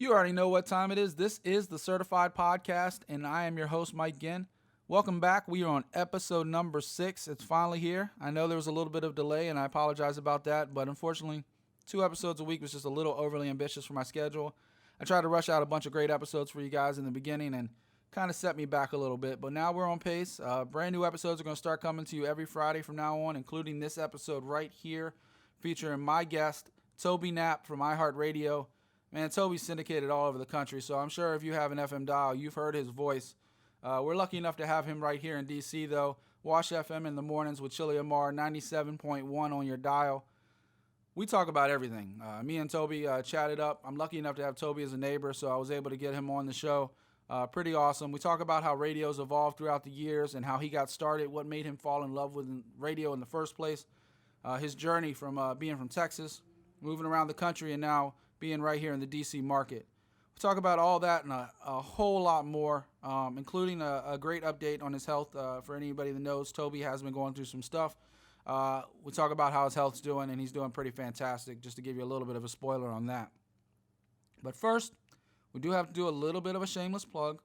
You already know what time it is. This is the Certified Podcast, and I am your host, Mike Ginn. Welcome back. We are on episode number 6. It's finally here. I know there was a little bit of delay, and I apologize about that, but unfortunately, 2 episodes a week was just a little overly ambitious for my schedule. I tried to rush out a bunch of great episodes for you guys in the beginning and kind of set me back a little bit, but now we're on pace. Brand new episodes are going to start coming to you every Friday from now on, including this episode right here, featuring my guest, Toby Knapp from iHeartRadio. Man, Toby's syndicated all over the country, so I'm sure if you have an FM dial, you've heard his voice. We're lucky enough to have him right here in D.C., though. Wash FM in the mornings with Chili Amar, 97.1 on your dial. We talk about everything. Me and Toby chatted up. I'm lucky enough to have Toby as a neighbor, so I was able to get him on the show. Pretty awesome. We talk about how radio's evolved throughout the years and how he got started, what made him fall in love with radio in the first place, his journey from being from Texas, moving around the country, and now being right here in the D.C. market. We talk about all that and a whole lot more, including a great update on his health. For anybody that knows, Toby has been going through some stuff. We talk about how his health's doing, and he's doing pretty fantastic, just to give you a little bit of a spoiler on that. But first, we do have to do a little bit of a shameless plug.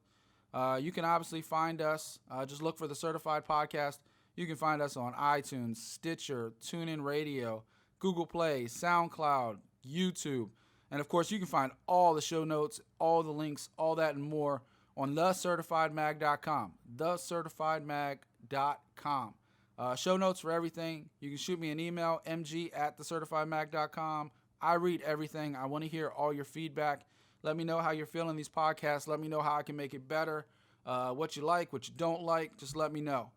You can obviously find us. Just look for the Certified Podcast. You can find us on iTunes, Stitcher, TuneIn Radio, Google Play, SoundCloud, YouTube. And, of course, you can find all the show notes, all the links, all that and more on thecertifiedmag.com, thecertifiedmag.com. Show notes for everything. You can shoot me an email, mg@thecertifiedmag.com. I read everything. I want to hear all your feedback. Let me know how you're feeling these podcasts. Let me know how I can make it better, what you like, what you don't like. Just let me know.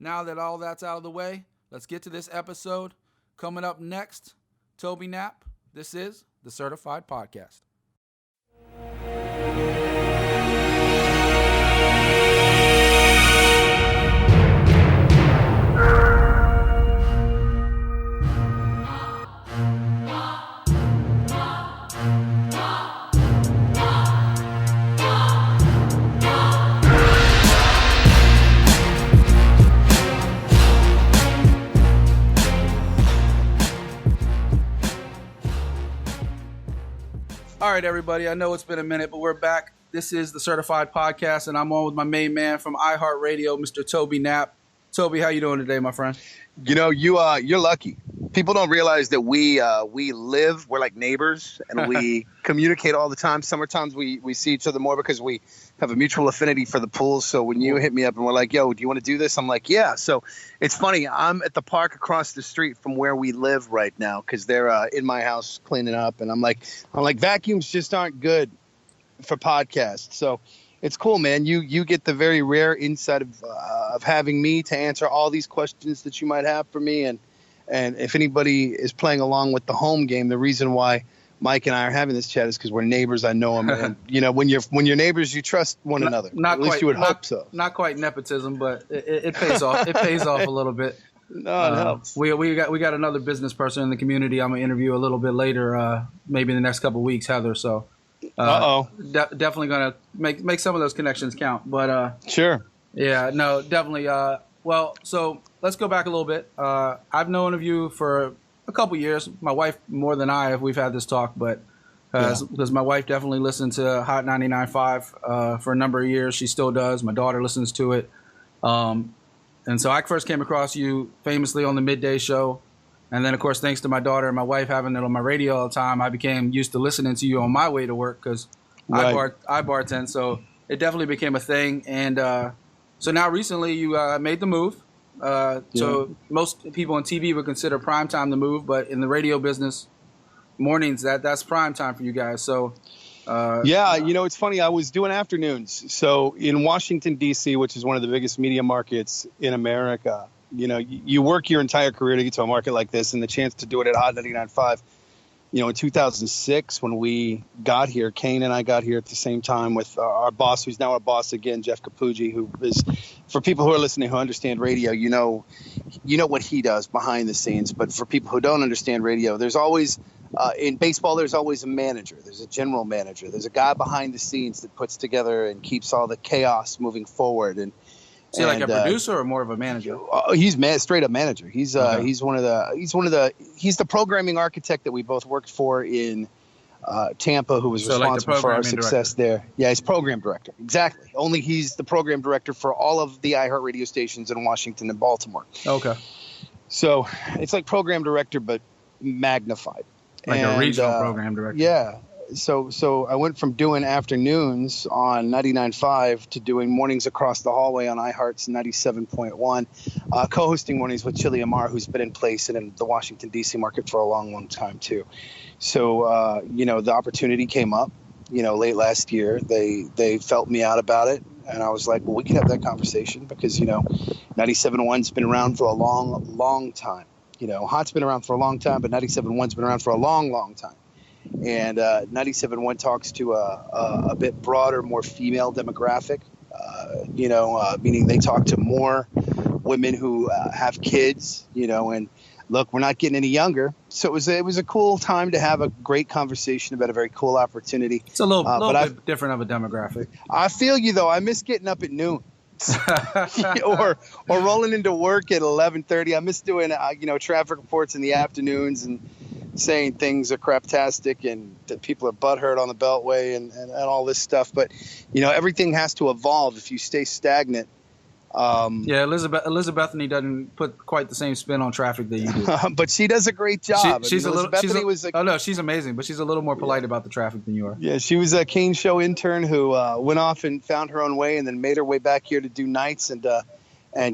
Now that all that's out of the way, let's get to this episode. Coming up next, Toby Knapp. This is the Certified Podcast. All right, everybody. I know it's been a minute, but we're back. This is the Certified Podcast, and I'm on with my main man from iHeartRadio, Mr. Toby Knapp. Toby, how you doing today, my friend? You know, you're lucky. People don't realize that we're like neighbors, and we communicate all the time. Sometimes we see each other more because we have a mutual affinity for the pool. So when you hit me up and we're like, yo, do you want to do this? I'm like, yeah. So it's funny. I'm at the park across the street from where we live right now because they're in my house cleaning up. And I'm like, vacuums just aren't good for podcasts. So it's cool, man. You get the very rare insight of having me to answer all these questions that you might have for me. And if anybody is playing along with the home game, the reason why Mike and I are having this chat is because we're neighbors. I know him. And, you know, when you're neighbors, you trust one another. At least you would hope so. Not quite nepotism, but it pays off. It pays off a little bit. No, it helps. We got another business person in the community I'm gonna interview a little bit later, maybe in the next couple of weeks, Heather. So, definitely gonna make some of those connections count. But sure. Yeah, no, definitely. Well, so let's go back a little bit. I've known of you for a couple years. My wife more than I have. We've had this talk, but because my wife definitely listened to Hot 99.5 for a number of years. She still does. My daughter listens to it. And so I first came across you famously on the midday show. And then, of course, thanks to my daughter and my wife having it on my radio all the time, I became used to listening to you on my way to work because I bartend. So it definitely became a thing. And so now recently you made the move. So most people on TV would consider prime time the move, but in the radio business, mornings, that's prime time for you guys. So it's funny. I was doing afternoons. So in Washington, D.C., which is one of the biggest media markets in America, you know, you work your entire career to get to a market like this, and the chance to do it at Hot 99.5. You know, in 2006, when we got here, Kane and I got here at the same time with our boss, who's now our boss again, Jeff Capucci, who is, for people who are listening who understand radio, you know what he does behind the scenes. But for people who don't understand radio, there's always, in baseball, there's always a manager. There's a general manager. There's a guy behind the scenes that puts together and keeps all the chaos moving forward. And is he like a producer or more of a manager? He's straight up manager. He's the programming architect that we both worked for in Tampa, who was responsible for our success there. Yeah, he's program director. Exactly. Only he's the program director for all of the iHeartRadio stations in Washington and Baltimore. Okay. So it's like program director, but magnified. Like a regional program director. Yeah. So I went from doing afternoons on 99.5 to doing mornings across the hallway on iHeart's 97.1, co-hosting mornings with Chili Amar, who's been in place and in the Washington, D.C. market for a long, long time, too. So, the opportunity came up, late last year. They felt me out about it. And I was like, well, we can have that conversation because, 97.1's been around for a long, long time. Hot's been around for a long time, but 97.1's been around for a long, long time. And 97.1 talks to a bit broader, more female demographic, meaning they talk to more women who have kids, and look, we're not getting any younger. So it was a cool time to have a great conversation about a very cool opportunity. It's a little bit different of a demographic. I feel you, though. I miss getting up at noon. or rolling into work at 11:30. I miss doing traffic reports in the afternoons and saying things are craptastic and that people are butthurt on the Beltway and all this stuff. But, everything has to evolve if you stay stagnant. Elizabethany doesn't put quite the same spin on traffic that you do. But she does a great job. She's amazing, but she's a little more polite about the traffic than you are. Yeah, she was a Kane Show intern who went off and found her own way and then made her way back here to do nights. And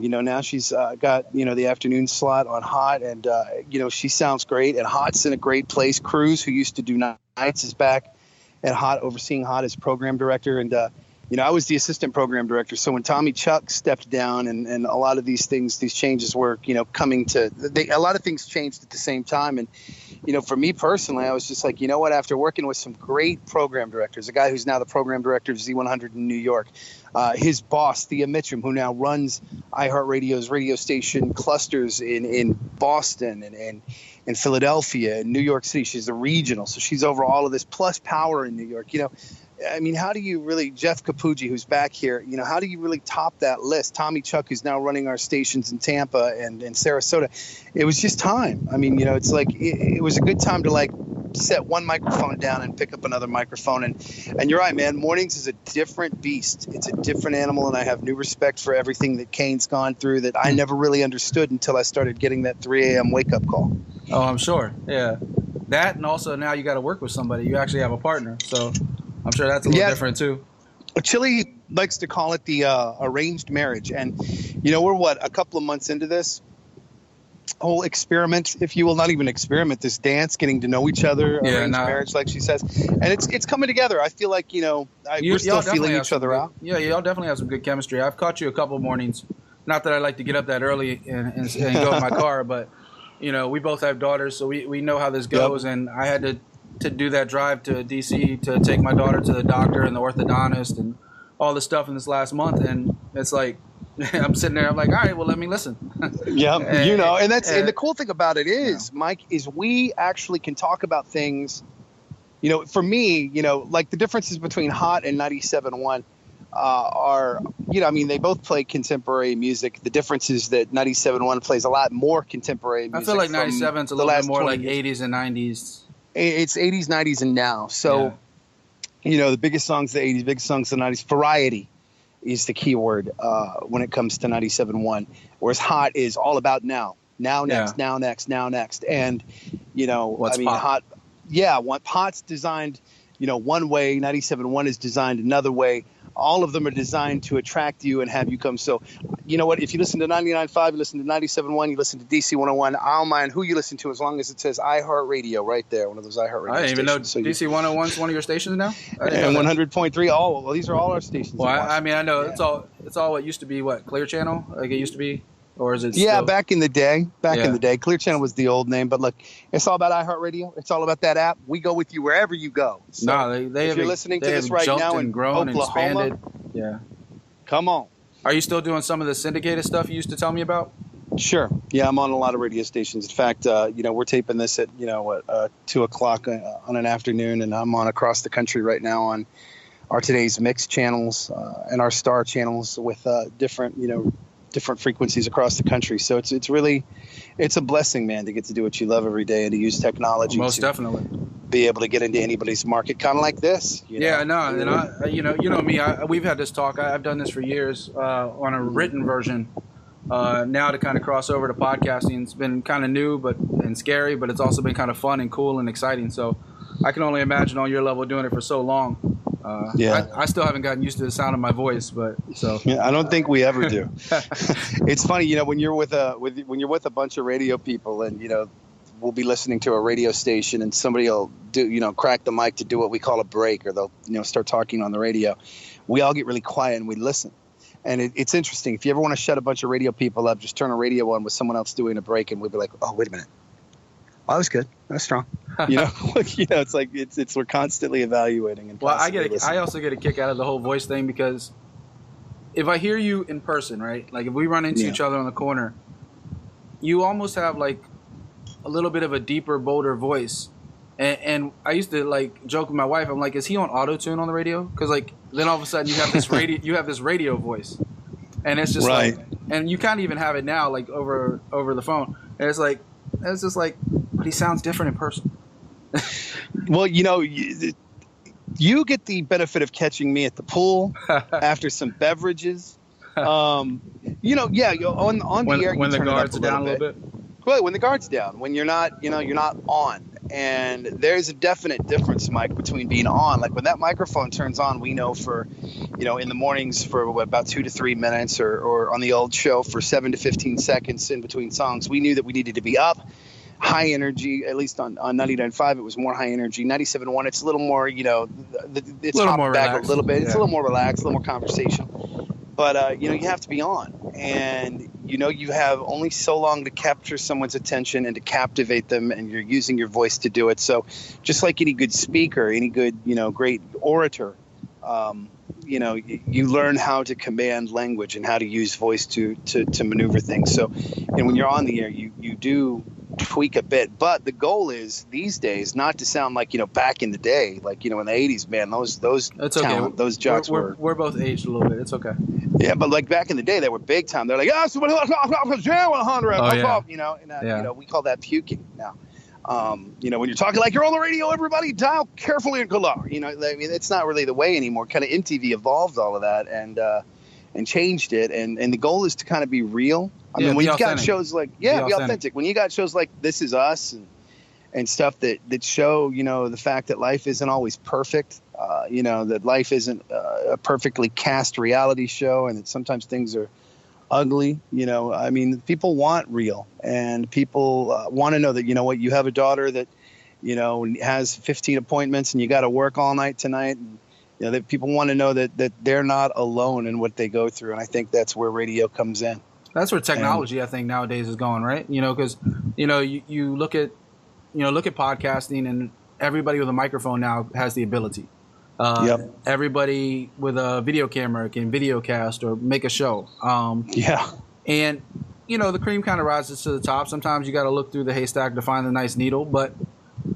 now she's got, the afternoon slot on Hot. And, she sounds great. And Hot's in a great place. Cruz, who used to do nights, is back at Hot, overseeing Hot as program director. And, I was the assistant program director. So when Tommy Chuck stepped down and a lot of these changes were, coming to – a lot of things changed at the same time. And, for me personally, I was just like, after working with some great program directors, a guy who's now the program director of Z100 in New York, his boss, Thea Mitchum, who now runs iHeartRadio's radio station clusters in Boston and in Philadelphia and New York City. She's the regional, so she's over all of this, plus Power in New York. How do you really, Jeff Capucci, who's back here, how do you really top that list? Tommy Chuck, who's now running our stations in Tampa and Sarasota. It was just time. It's like it was a good time to set one microphone down and pick up another microphone. And you're right, man. Mornings is a different beast. It's a different animal, and I have new respect for everything that Kane's gone through that I never really understood until I started getting that 3 a.m. wake-up call. Oh, I'm sure. Yeah. That, and also now you got to work with somebody. You actually have a partner, so I'm sure that's a little different too. Chili likes to call it the arranged marriage. And, we're a couple of months into this whole experiment, if you will, not even experiment, this dance, getting to know each other, arranged marriage, like she says. And it's coming together. I feel like, we're still feeling each other out. Yeah, y'all definitely have some good chemistry. I've caught you a couple of mornings. Not that I like to get up that early and go in my car, but, we both have daughters, so we know how this goes. Yep. And I had to do that drive to D.C. to take my daughter to the doctor and the orthodontist and all this stuff in this last month. And it's like, I'm sitting there, I'm like, all right, well, let me listen. Yeah, and the cool thing about it is, Mike, is we actually can talk about things, for me, like the differences between Hot and 97.1 are, they both play contemporary music. The difference is that 97.1 plays a lot more contemporary music. I feel like 97's a little bit more like 80s and 90s. It's 80s, 90s, and now. So, the biggest songs of the 80s, biggest songs of the 90s. Variety is the key word when it comes to 97.1. Whereas Hot is all about now. Now, next, now, next, now, next. And, Hot? Hot's designed, one way. 97.1 is designed another way. All of them are designed to attract you and have you come. So, if you listen to 99.5, you listen to 97.1, you listen to DC 101, I don't mind who you listen to as long as it says iHeartRadio right there, one of those iHeartRadio stations. I didn't even know DC 101 is one of your stations now? And 100.3, these are all our stations. Well, I know it's all what used to be, Clear Channel? Like it used to be? Or is it still? Back in the day. Clear Channel was the old name. But look, it's all about iHeartRadio. It's all about that app. We go with you wherever you go. So if you're listening to this right now in grown Oklahoma, and expanded. Yeah. Come on. Are you still doing some of the syndicated stuff you used to tell me about? Sure. Yeah, I'm on a lot of radio stations. In fact, we're taping this at 2 o'clock on an afternoon, and I'm on across the country right now on our Today's Mix channels and our Star channels with different frequencies across the country. So it's a blessing, man, to get to do what you love every day and to use technology. Most definitely. be able to get into anybody's market, kind of like this. Yeah, no, and you know me. We've had this talk. I've done this for years on a written version. Now to kind of cross over to podcasting, it's been kind of new and scary, but it's also been kind of fun and cool and exciting. So I can only imagine on your level doing it for so long. I still haven't gotten used to the sound of my voice, but yeah, I don't think we ever do. It's funny, when you're with a bunch of radio people, and we'll be listening to a radio station, and somebody will do crack the mic to do what we call a break, or they'll start talking on the radio. We all get really quiet and we listen. And it's interesting. If you ever want to shut a bunch of radio people up, just turn a radio on with someone else doing a break, and we'll be like, "Oh, wait a minute, that was good, that was strong." It's like we're constantly evaluating. And well, I also get a kick out of the whole voice thing, because if I hear you in person, right, like if we run into each other on the corner, you almost have like a little bit of a deeper, bolder voice. And I used to like joke with my wife. I'm like, is he on auto tune on the radio? Because like then all of a sudden you have this radio voice, and it's just right. like, and you can't even have it now like over the phone. And it's just like, but he sounds different in person. Well, you get the benefit of catching me at the pool after some beverages. On the air when the guards are down a little bit. Well, when the guard's down, when you're not on. And there's a definite difference, Mike, between being on. Like when that microphone turns on, we know for, in the mornings for about 2 to 3 minutes, or on the old show for 7 to 15 seconds in between songs, we knew that we needed to be up, high energy. At least on 99.5, it was more high energy. 97.1, it's a little more, it's a little more back relaxed. a little bit. It's a little more relaxed, a little more conversational. But, you have to be on. And, you have only so long to capture someone's attention and to captivate them, and you're using your voice to do it. So just like any good speaker, any good, great orator, you learn how to command language and how to use voice to maneuver things. So, and when you're on the air, you do tweak a bit, but the goal is these days not to sound like back in the day, like in the 80s, man. Those okay. Those jocks we're both aged a little bit. It's okay. Yeah, but like back in the day, they were big time. They're like, somebody 100. Oh, yeah. We call that puking now. When you're talking like you're on the radio, everybody dial carefully and color. It's not really the way anymore. Kind of MTV evolved all of that and changed it. And the goal is to kind of be real. I mean, when you've got shows like, be authentic. When you got shows like This Is Us and stuff that show, the fact that life isn't always perfect, that life isn't a perfectly cast reality show, and that sometimes things are ugly. People want real, and people want to know that, you have a daughter that, has 15 appointments and you got to work all night tonight. And, that people want to know that they're not alone in what they go through. And I think that's where radio comes in. That's where technology, I think, nowadays is going, right? Because, you look at podcasting, and everybody with a microphone now has the ability. Everybody with a video camera can videocast or make a show. And, the cream kind of rises to the top. Sometimes you got to look through the haystack to find the nice needle. But,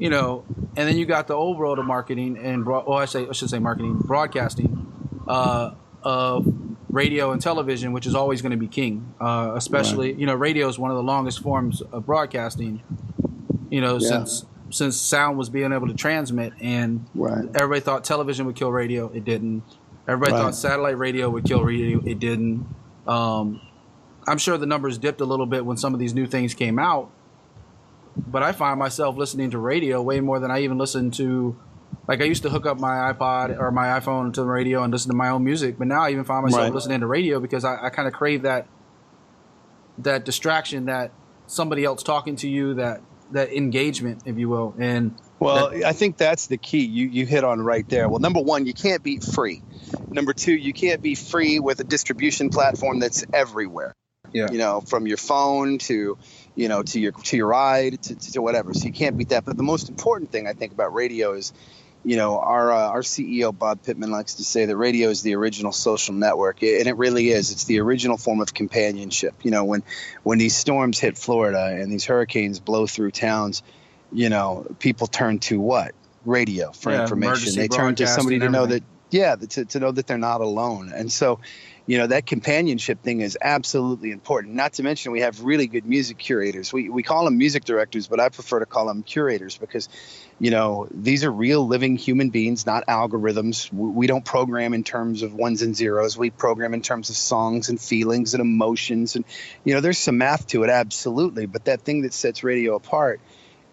and then you got the old world of marketing and, I should say marketing, broadcasting of radio and television, which is always going to be king. Especially, right. Radio is one of the longest forms of broadcasting, since sound was being able to transmit, and right. Everybody thought television would kill radio. It didn't. Everybody thought satellite radio would kill radio. It didn't. I'm sure the numbers dipped a little bit when some of these new things came out, but I find myself listening to radio way more than I even listen to. Like, I used to hook up my iPod or my iPhone to the radio and listen to my own music, but now I even find myself listening to radio because I kind of crave that distraction, that somebody else talking to you, that engagement, if you will. And I think that's the key. You hit on right there. Well, number one, you can't be free. Number two, you can't be free with a distribution platform that's everywhere. Yeah. From your phone to your ride to whatever. So you can't beat that. But the most important thing I think about radio is, our CEO, Bob Pittman, likes to say that radio is the original social network. And it really is. It's the original form of companionship. When these storms hit Florida and these hurricanes blow through towns, people turn to what? Radio for information. They turn to somebody to know that, to know that they're not alone. And so, that companionship thing is absolutely important. Not to mention we have really good music curators. We call them music directors, but I prefer to call them curators because, these are real living human beings, not algorithms. We don't program in terms of ones and zeros. We program in terms of songs and feelings and emotions. And, there's some math to it, absolutely. But that thing that sets radio apart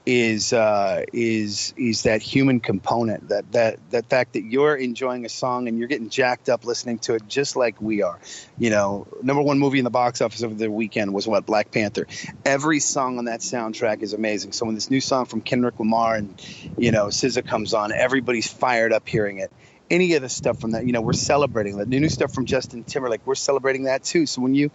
is that human component, that fact that you're enjoying a song and you're getting jacked up listening to it just like we are. Number one movie in the box office over the weekend was Black Panther. Every song on that soundtrack is amazing. So when this new song from Kendrick Lamar and SZA comes on, everybody's fired up hearing it. Any of the stuff from that, we're celebrating that. The new stuff from Justin Timberlake, we're celebrating that too. So when you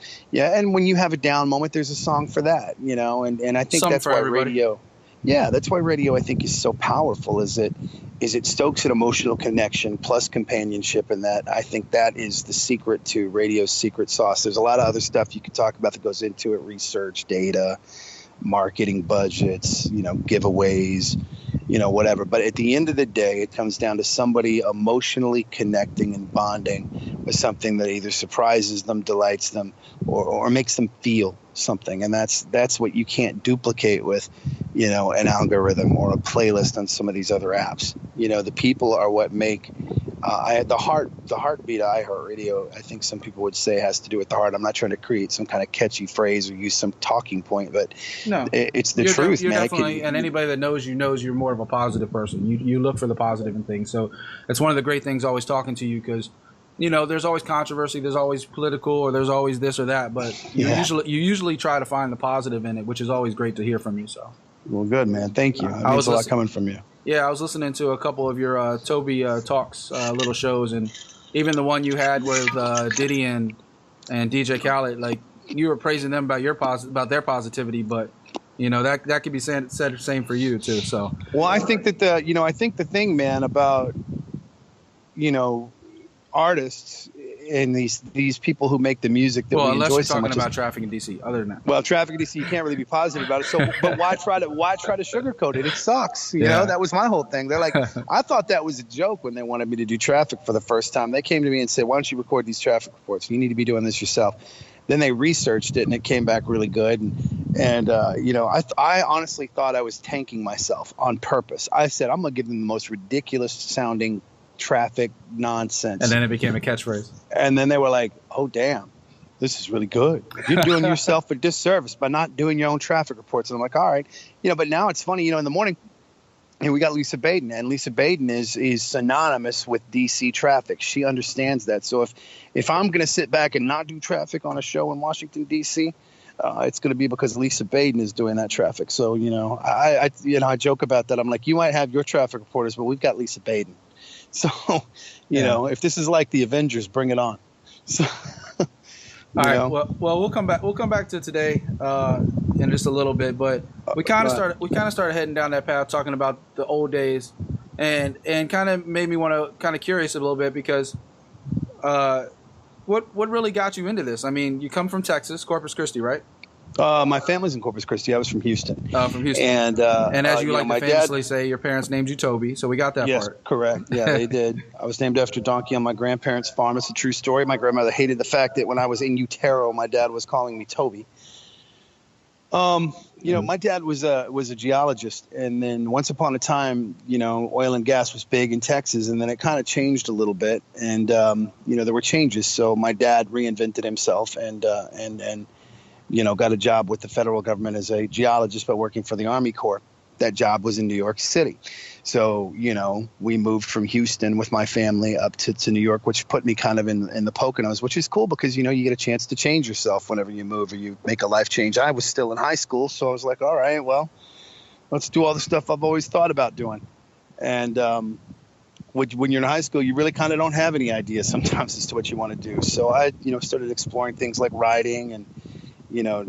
have a down moment, there's a song for that, and I think that's why radio. Yeah, that's why radio, I think, is so powerful. Is it stokes an emotional connection plus companionship, and that I think that is the secret to radio's secret sauce. There's a lot of other stuff you could talk about that goes into it: research, data, marketing budgets, giveaways, whatever. But at the end of the day, it comes down to somebody emotionally connecting and bonding with something that either surprises them, delights them, or makes them feel something. And that's what you can't duplicate with, an algorithm or a playlist on some of these other apps. The people are what make the heartbeat of iHeartRadio. I think some people would say has to do with the heart. I'm not trying to create some kind of catchy phrase or use some talking point, but no, it's the truth, you're man. Definitely, and anybody that knows you're more of a positive person. You look for the positive in things. So it's one of the great things always talking to you because, there's always controversy, there's always political, or there's always this or that, but you usually try to find the positive in it, which is always great to hear from you. So. Well, good, man. Thank you. It means a lot coming from you. Yeah, I was listening to a couple of your Toby Talks little shows, and even the one you had with Diddy and DJ Khaled. Like, you were praising them about their positivity, but that could be said the same for you too. So. Well, I think that the thing, man, about artists and these people who make the music that we enjoy so much. Well, unless you're talking about Traffic in DC. Other than that. Well, Traffic in DC, you can't really be positive about it. So, but why try to sugarcoat it? It sucks. You know, that was my whole thing. They're like, I thought that was a joke when they wanted me to do traffic for the first time. They came to me and said, "Why don't you record these traffic reports? You need to be doing this yourself." Then they researched it and it came back really good. And I honestly thought I was tanking myself on purpose. I said, I'm going to give them the most ridiculous sounding traffic nonsense. And then it became a catchphrase. And then they were like, oh, damn, this is really good. You're doing yourself a disservice by not doing your own traffic reports. And I'm like, all right. But now it's funny, in the morning, and we got Lisa Baden, and Lisa Baden is synonymous with DC traffic. She understands that. So if I'm going to sit back and not do traffic on a show in Washington, D.C., it's going to be because Lisa Baden is doing that traffic. So, I joke about that. I'm like, you might have your traffic reporters, but we've got Lisa Baden. So, if this is like the Avengers, bring it on. So, all right. Well, we'll come back to today in just a little bit, but we kind of started heading down that path, talking about the old days, and kind of made me want to kind of curious a little bit because, what really got you into this? I mean, you come from Texas, Corpus Christi, right? My family's in Corpus Christi. I was from Houston. From Houston. And as you like to famously say, your parents named you Toby, so we got that yes, part. Correct. Yeah, they did. I was named after a donkey on my grandparents' farm. It's a true story. My grandmother hated the fact that when I was in utero, my dad was calling me Toby. My dad was a geologist, and then once upon a time, oil and gas was big in Texas, and then it kind of changed a little bit, and there were changes. So my dad reinvented himself and got a job with the federal government as a geologist, but working for the Army Corps. That job was in New York City. So, we moved from Houston with my family up to New York, which put me kind of in the Poconos, which is cool because, you get a chance to change yourself whenever you move or you make a life change. I was still in high school, so I was like, all right, well, let's do all the stuff I've always thought about doing. And when you're in high school, you really kind of don't have any idea sometimes as to what you want to do. So I, started exploring things like writing and,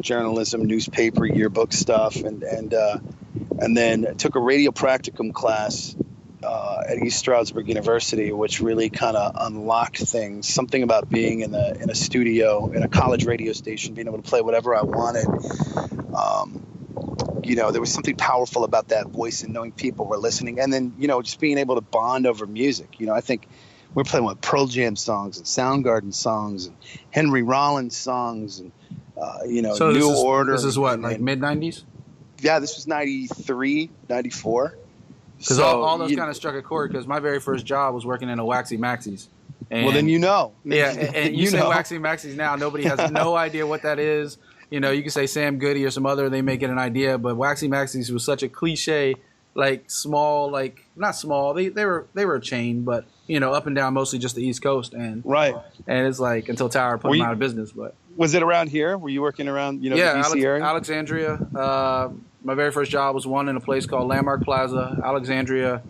journalism, newspaper, yearbook stuff, and then took a radio practicum class at East Stroudsburg University, which really kind of unlocked things. Something about being in a studio, in a college radio station, being able to play whatever I wanted. There was something powerful about that voice and knowing people were listening, and then just being able to bond over music. I think we're playing with Pearl Jam songs and Soundgarden songs and Henry Rollins songs and So New Order. This is what, like mid 90s? Yeah, this was 93, 94. Because all those kind of struck a chord, because my very first job was working in a Waxy Maxie's. Well, then you know. Yeah, and you say Waxy Maxie's now, nobody has no idea what that is. You can say Sam Goody or some other, they may get an idea, but Waxy Maxie's was such a cliche, like small, like not small, they were a chain, but up and down mostly just the East Coast, and right. And it's like until Tower put them out of business. But was it around here? Were you working around the DC area? Alexandria. My very first job was one in a place called Landmark Plaza, Alexandria,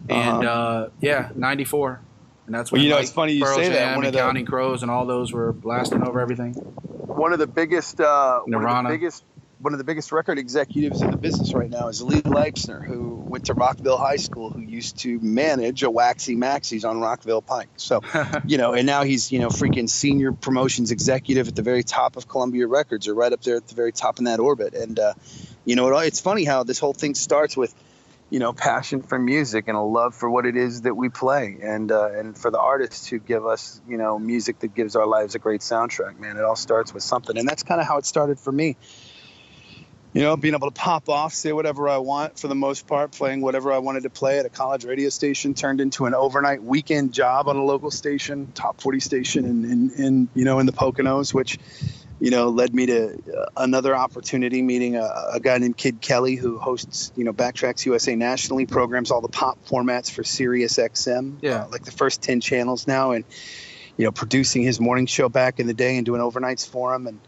and 94. And that's when it's funny you Pearl say Jam that. One and of Counting Crows and all those were blasting over everything. One of the biggest Nirvana. One of the biggest record executives in the business right now is Lee Leipzner, who went to Rockville High School, who used to manage a Waxy Maxie's on Rockville Pike. So, and now he's, freaking senior promotions executive at the very top of Columbia Records, or right up there at the very top in that orbit. And, it's funny how this whole thing starts with, passion for music and a love for what it is that we play, and for the artists who give us, music that gives our lives a great soundtrack, man. It all starts with something. And that's kind of how it started for me. Being able to pop off, say whatever I want for the most part, playing whatever I wanted to play at a college radio station turned into an overnight weekend job on a local station, top 40 station in the Poconos, which, led me to another opportunity, meeting a guy named Kid Kelly, who hosts, Backtracks USA nationally, programs all the pop formats for Sirius XM, like the first 10 channels now, and, producing his morning show back in the day and doing overnights for him. And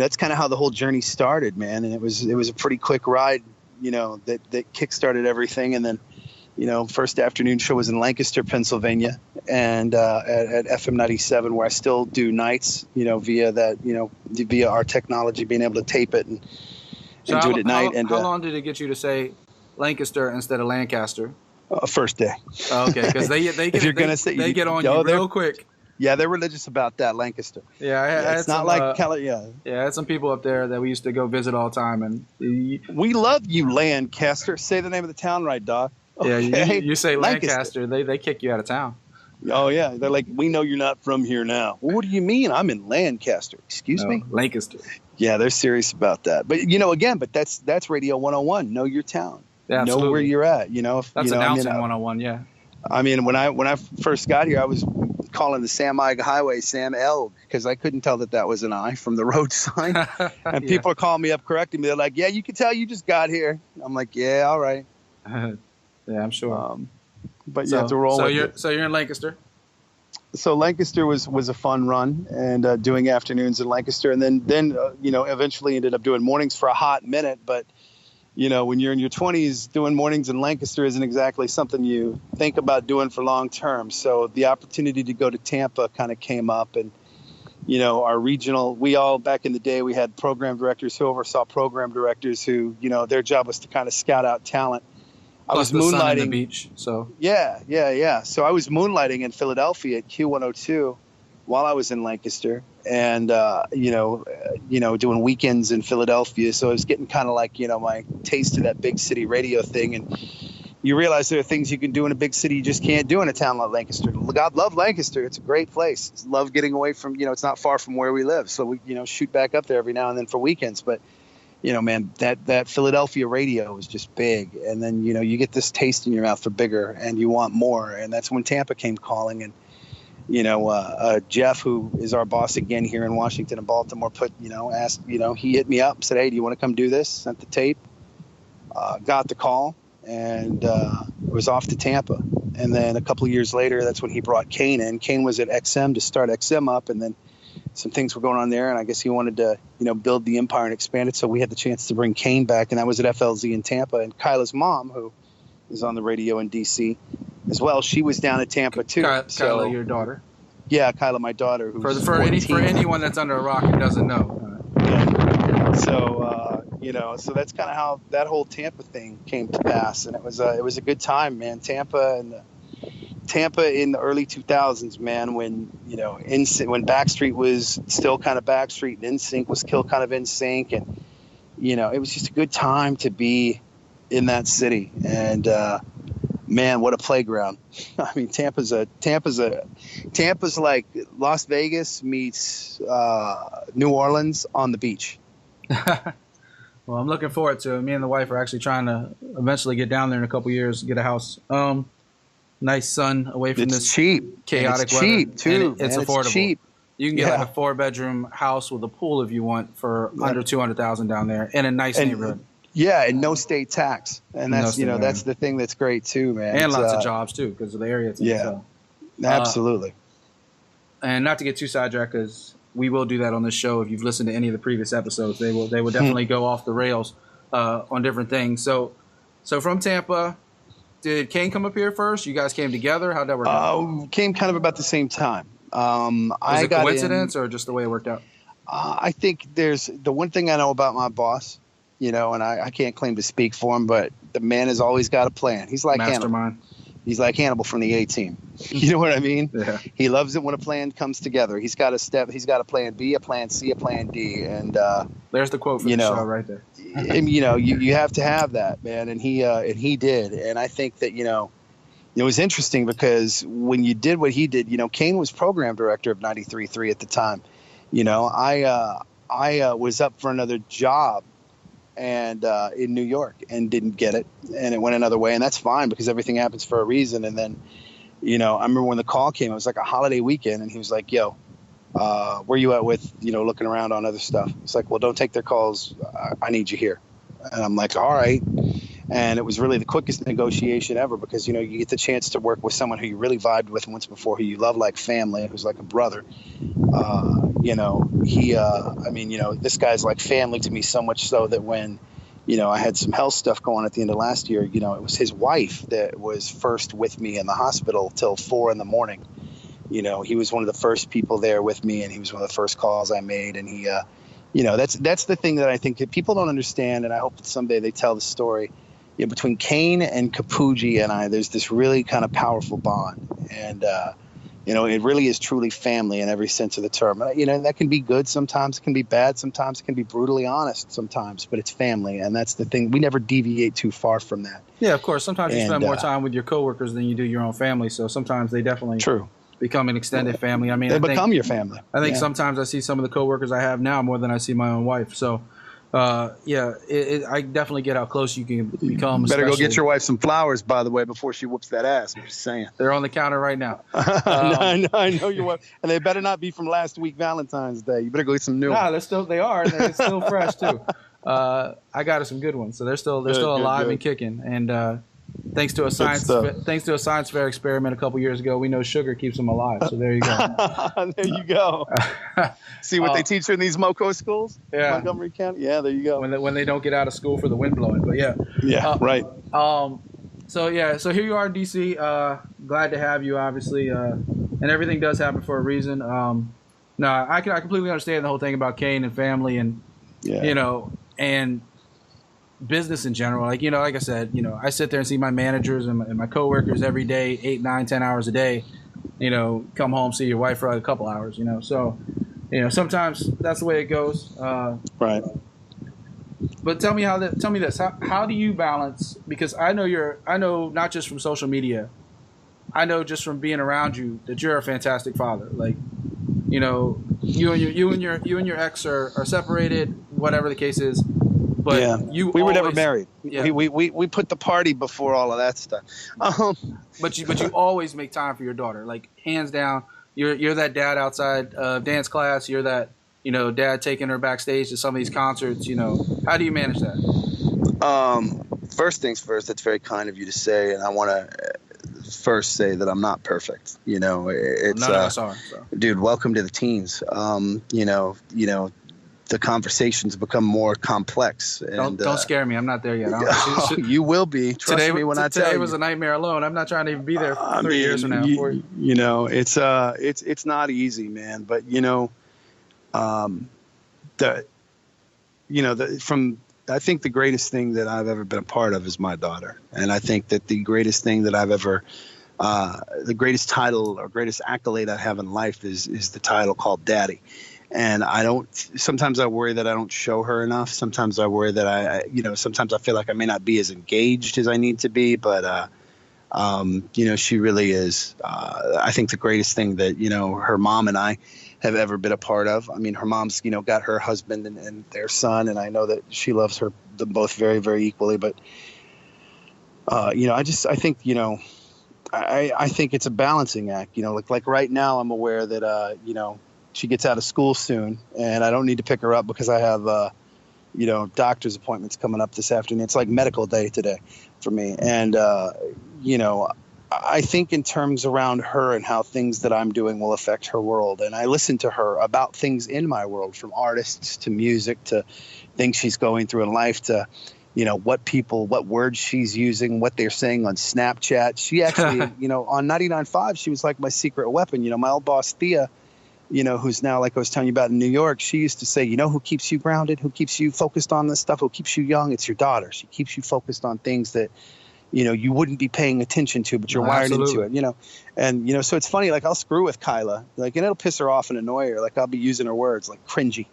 that's kind of how the whole journey started, man. And it was a pretty quick ride, that kickstarted everything. And then, first afternoon show was in Lancaster, Pennsylvania, and at FM 97, where I still do nights, via our technology, being able to tape it and do it at night. How long did it get you to say Lancaster instead of Lancaster? First day. Oh, okay, because they get on you real quick. Yeah, they're religious about that, Lancaster. Yeah, it's not like Cali. Yeah, I had some people up there that we used to go visit all the time, and we love you, Lancaster. Say the name of the town right, Doc. Okay. Yeah, you say Lancaster, they kick you out of town. Oh yeah, they're like, we know you're not from here now. Well, what do you mean? I'm in Lancaster. Excuse me, Lancaster. Yeah, they're serious about that. But but that's Radio 101. Know your town. Yeah, know where you're at. That's announcing 101. Yeah. I mean, when I first got here, I was calling the Sam Ige Highway Sam Elg, because I couldn't tell that was an I from the road sign. And people are calling me up, correcting me. They're like, yeah, you can tell you just got here. I'm like, yeah, all right. Yeah, I'm sure. But you have to roll with it. So you're in Lancaster? So Lancaster was a fun run, and doing afternoons in Lancaster. And then eventually ended up doing mornings for a hot minute. But, when you're in your 20s, doing mornings in Lancaster isn't exactly something you think about doing for long term. So the opportunity to go to Tampa kind of came up, and, our regional, we all back in the day, we had program directors who oversaw program directors who, their job was to kind of scout out talent. I was moonlighting the beach, so yeah. So I was moonlighting in Philadelphia at Q102 while I was in Lancaster, and doing weekends in Philadelphia. So I was getting kind of like my taste of that big city radio thing, and you realize there are things you can do in a big city you just can't do in a town like Lancaster. God love Lancaster; it's a great place. Love getting away from it's not far from where we live, so we shoot back up there every now and then for weekends, but. Man, that Philadelphia radio was just big. And then, you get this taste in your mouth for bigger, and you want more. And that's when Tampa came calling. And, Jeff, who is our boss again here in Washington and Baltimore, asked, he hit me up and said, hey, do you want to come do this? Sent the tape, got the call, and was off to Tampa. And then a couple of years later, that's when he brought Kane in. Kane was at XM to start XM up, and then some things were going on there, and I guess he wanted to, build the empire and expand it. So we had the chance to bring Kane back, and that was at FLZ in Tampa. And Kyla's mom, who is on the radio in DC as well, she was down at Tampa too. Kyla, your daughter? Yeah, Kyla, my daughter. Who's for anyone that's under a rock who doesn't know. Yeah. So, so that's kind of how that whole Tampa thing came to pass, and it was a good time, man. Tampa in the early 2000s, man, when when Backstreet was still kind of Backstreet and NSYNC was still kind of NSYNC, and it was just a good time to be in that city. And Man, what a playground! I mean, Tampa's like Las Vegas meets New Orleans on the beach. Well, I'm looking forward to it. Me and the wife are actually trying to eventually get down there in a couple years, get a house. Nice sun away from this cheap, chaotic weather. Cheap too. It's affordable. It's cheap. You can get like a 4-bedroom house with a pool if you want for under $200,000 down there in a nice neighborhood. Yeah, and no state tax, and that's that's the thing that's great too, man. And lots of jobs too because of the area. Absolutely. And not to get too sidetracked, because we will do that on this show. If you've listened to any of the previous episodes, they will definitely go off the rails on different things. So from Tampa, did Kane come up here first? You guys came together? How'd that work out? Came kind of about the same time. Was it coincidence or just the way it worked out? I think there's the one thing I know about my boss, and I can't claim to speak for him, but the man has always got a plan. He's like Mastermind. He's like Hannibal from the A-Team. You know what I mean? Yeah. He loves it when a plan comes together. He's got a plan B, a plan C, a plan D. And there's the quote for the show right there. And, you have to have that, man. And he did. And I think that, it was interesting because when you did what he did, Kane was program director of 93.3 at the time. I was up for another job and in New York and didn't get it, and it went another way, and that's fine because everything happens for a reason. And then I remember when the call came, it was like a holiday weekend, and he was like, yo, where you at with looking around on other stuff? It's like, well, don't take their calls, I need you here. And I'm like, all right. And it was really the quickest negotiation ever because you get the chance to work with someone who you really vibed with once before, who you love like family, who's like a brother. This guy's like family to me, so much so that when, I had some health stuff going at the end of last year, it was his wife that was first with me in the hospital till 4 a.m. He was one of the first people there with me, and he was one of the first calls I made. And he, that's the thing that I think that people don't understand. And I hope that someday they tell the story. Between Kane and Capugi and I, there's this really kind of powerful bond. And, it really is truly family in every sense of the term. That can be good sometimes, it can be bad sometimes, it can be brutally honest sometimes, but it's family. And that's the thing. We never deviate too far from that. Yeah, of course. Sometimes you spend more time with your coworkers than you do your own family. So sometimes they definitely become an extended family. I mean, they become your family. I think sometimes I see some of the coworkers I have now more than I see my own wife. So, I definitely get how close you can become. Better go get your wife some flowers, by the way, before she whoops that ass. I'm just saying. They're on the counter right now. I know your wife, and they better not be from last week Valentine's Day. You better go get some new. Nah, they are. And they're still fresh too. I got her some good ones, so they're still alive and kicking. And thanks to a science fair experiment a couple years ago, we know sugar keeps them alive. So there you go. There you go. See what they teach you in these MoCo schools? Yeah. Montgomery County? Yeah, there you go. When they don't get out of school for the wind blowing. But yeah. Yeah, right. So here you are in DC. Glad to have you, obviously. And everything does happen for a reason. I completely understand the whole thing about Kane and family and, and business in general. Like I said, I sit there and see my managers and my coworkers every day, 8, 9, 10 hours a day, come home, see your wife for like a couple hours, so, sometimes that's the way it goes. Right. But tell me this, how do you balance, because I know not just from social media, I know just from being around you that you're a fantastic father. Like, you and your ex are separated, whatever the case is. But we were never married. Yeah. We put the party before all of that stuff. But you always make time for your daughter. Like, hands down, you're that dad outside dance class. You're that dad taking her backstage to some of these concerts. How do you manage that? First things first. That's very kind of you to say, and I want to first say that I'm not perfect. It's none of us are. So. Dude, welcome to the teens. The conversations become more complex. And, don't scare me. I'm not there yet. You will be. Trust me when I tell you. Today was a nightmare alone. I'm not trying to even be there 3 years from now. It's not easy, man. But I think the greatest thing that I've ever been a part of is my daughter, and I think that the greatest thing that I've ever the greatest title or greatest accolade I have in life is the title called Daddy. And sometimes I worry that I don't show her enough. Sometimes I worry that sometimes I feel like I may not be as engaged as I need to be, but She really is, I think, the greatest thing that, her mom and I have ever been a part of. I mean, her mom's, got her husband and their son, and I know that she loves them both very, very equally. But, I think, I think it's a balancing act, like right now I'm aware that, she gets out of school soon and I don't need to pick her up because I have, doctor's appointments coming up this afternoon. It's like medical day today for me. And, I think in terms around her and how things that I'm doing will affect her world. And I listen to her about things in my world, from artists to music to things she's going through in life to, what words she's using, what they're saying on Snapchat. She actually, on 99.5, she was like my secret weapon. My old boss, Thea, who's now, like I was telling you about in New York, she used to say, who keeps you grounded, who keeps you focused on this stuff, who keeps you young? It's your daughter. She keeps you focused on things that, you wouldn't be paying attention to, but you're wired into it, And, so it's funny, like I'll screw with Kyla, and it'll piss her off and annoy her. Like I'll be using her words like cringy.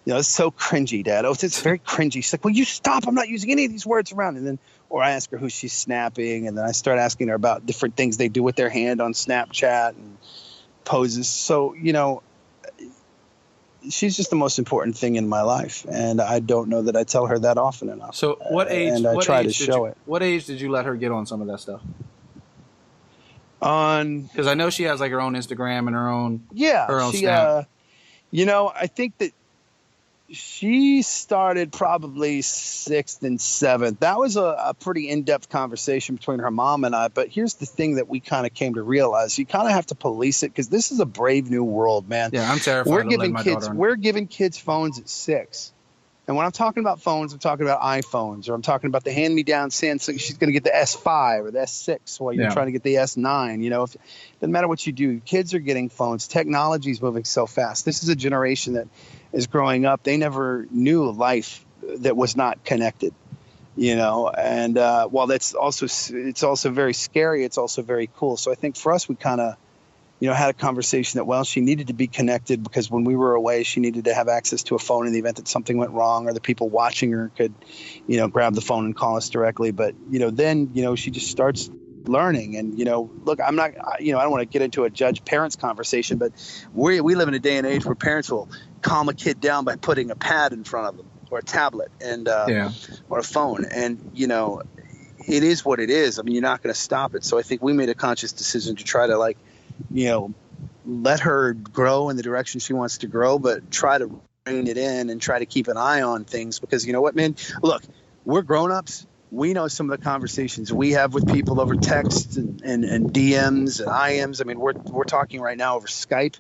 It's so cringy, Dad. Oh, it's very cringy. She's like, well, you stop. I'm not using any of these words around. And then, or I ask her who she's snapping. And then I start asking her about different things they do with their hand on Snapchat and poses. So, she's just the most important thing in my life. And I don't know that I tell her that often enough. So what age? And I try to show it. What age did you let her get on some of that stuff? Because I know she has like her own Instagram and her own Snap. I think that she started probably 6th and 7th. That was a pretty in-depth conversation between her mom and I. But here's the thing that we kind of came to realize. You kind of have to police it because this is a brave new world, man. Yeah, I'm terrified. We're giving kids phones at 6. And when I'm talking about phones, I'm talking about iPhones, or I'm talking about the hand-me-down Samsung. She's going to get the S5 or the S6 while you're trying to get the S9. It doesn't matter what you do. Kids are getting phones. Technology is moving so fast. This is a generation that is growing up. They never knew life that was not connected, And while it's also very scary, it's also very cool. So I think for us, we kind of, had a conversation that, she needed to be connected because when we were away, she needed to have access to a phone in the event that something went wrong or the people watching her could, grab the phone and call us directly. But, then, she just starts learning. And, look, I'm not, I don't want to get into a judge-parents conversation, but we live in a day and age where parents will calm a kid down by putting a pad in front of them or a tablet and or a phone. And, it is what it is. I mean, you're not going to stop it. So I think we made a conscious decision to try to let her grow in the direction she wants to grow, but try to rein it in and try to keep an eye on things because you know what, man, look, we're grown-ups. We know some of the conversations we have with people over text and DMs and IMs. I mean, we're talking right now over Skype.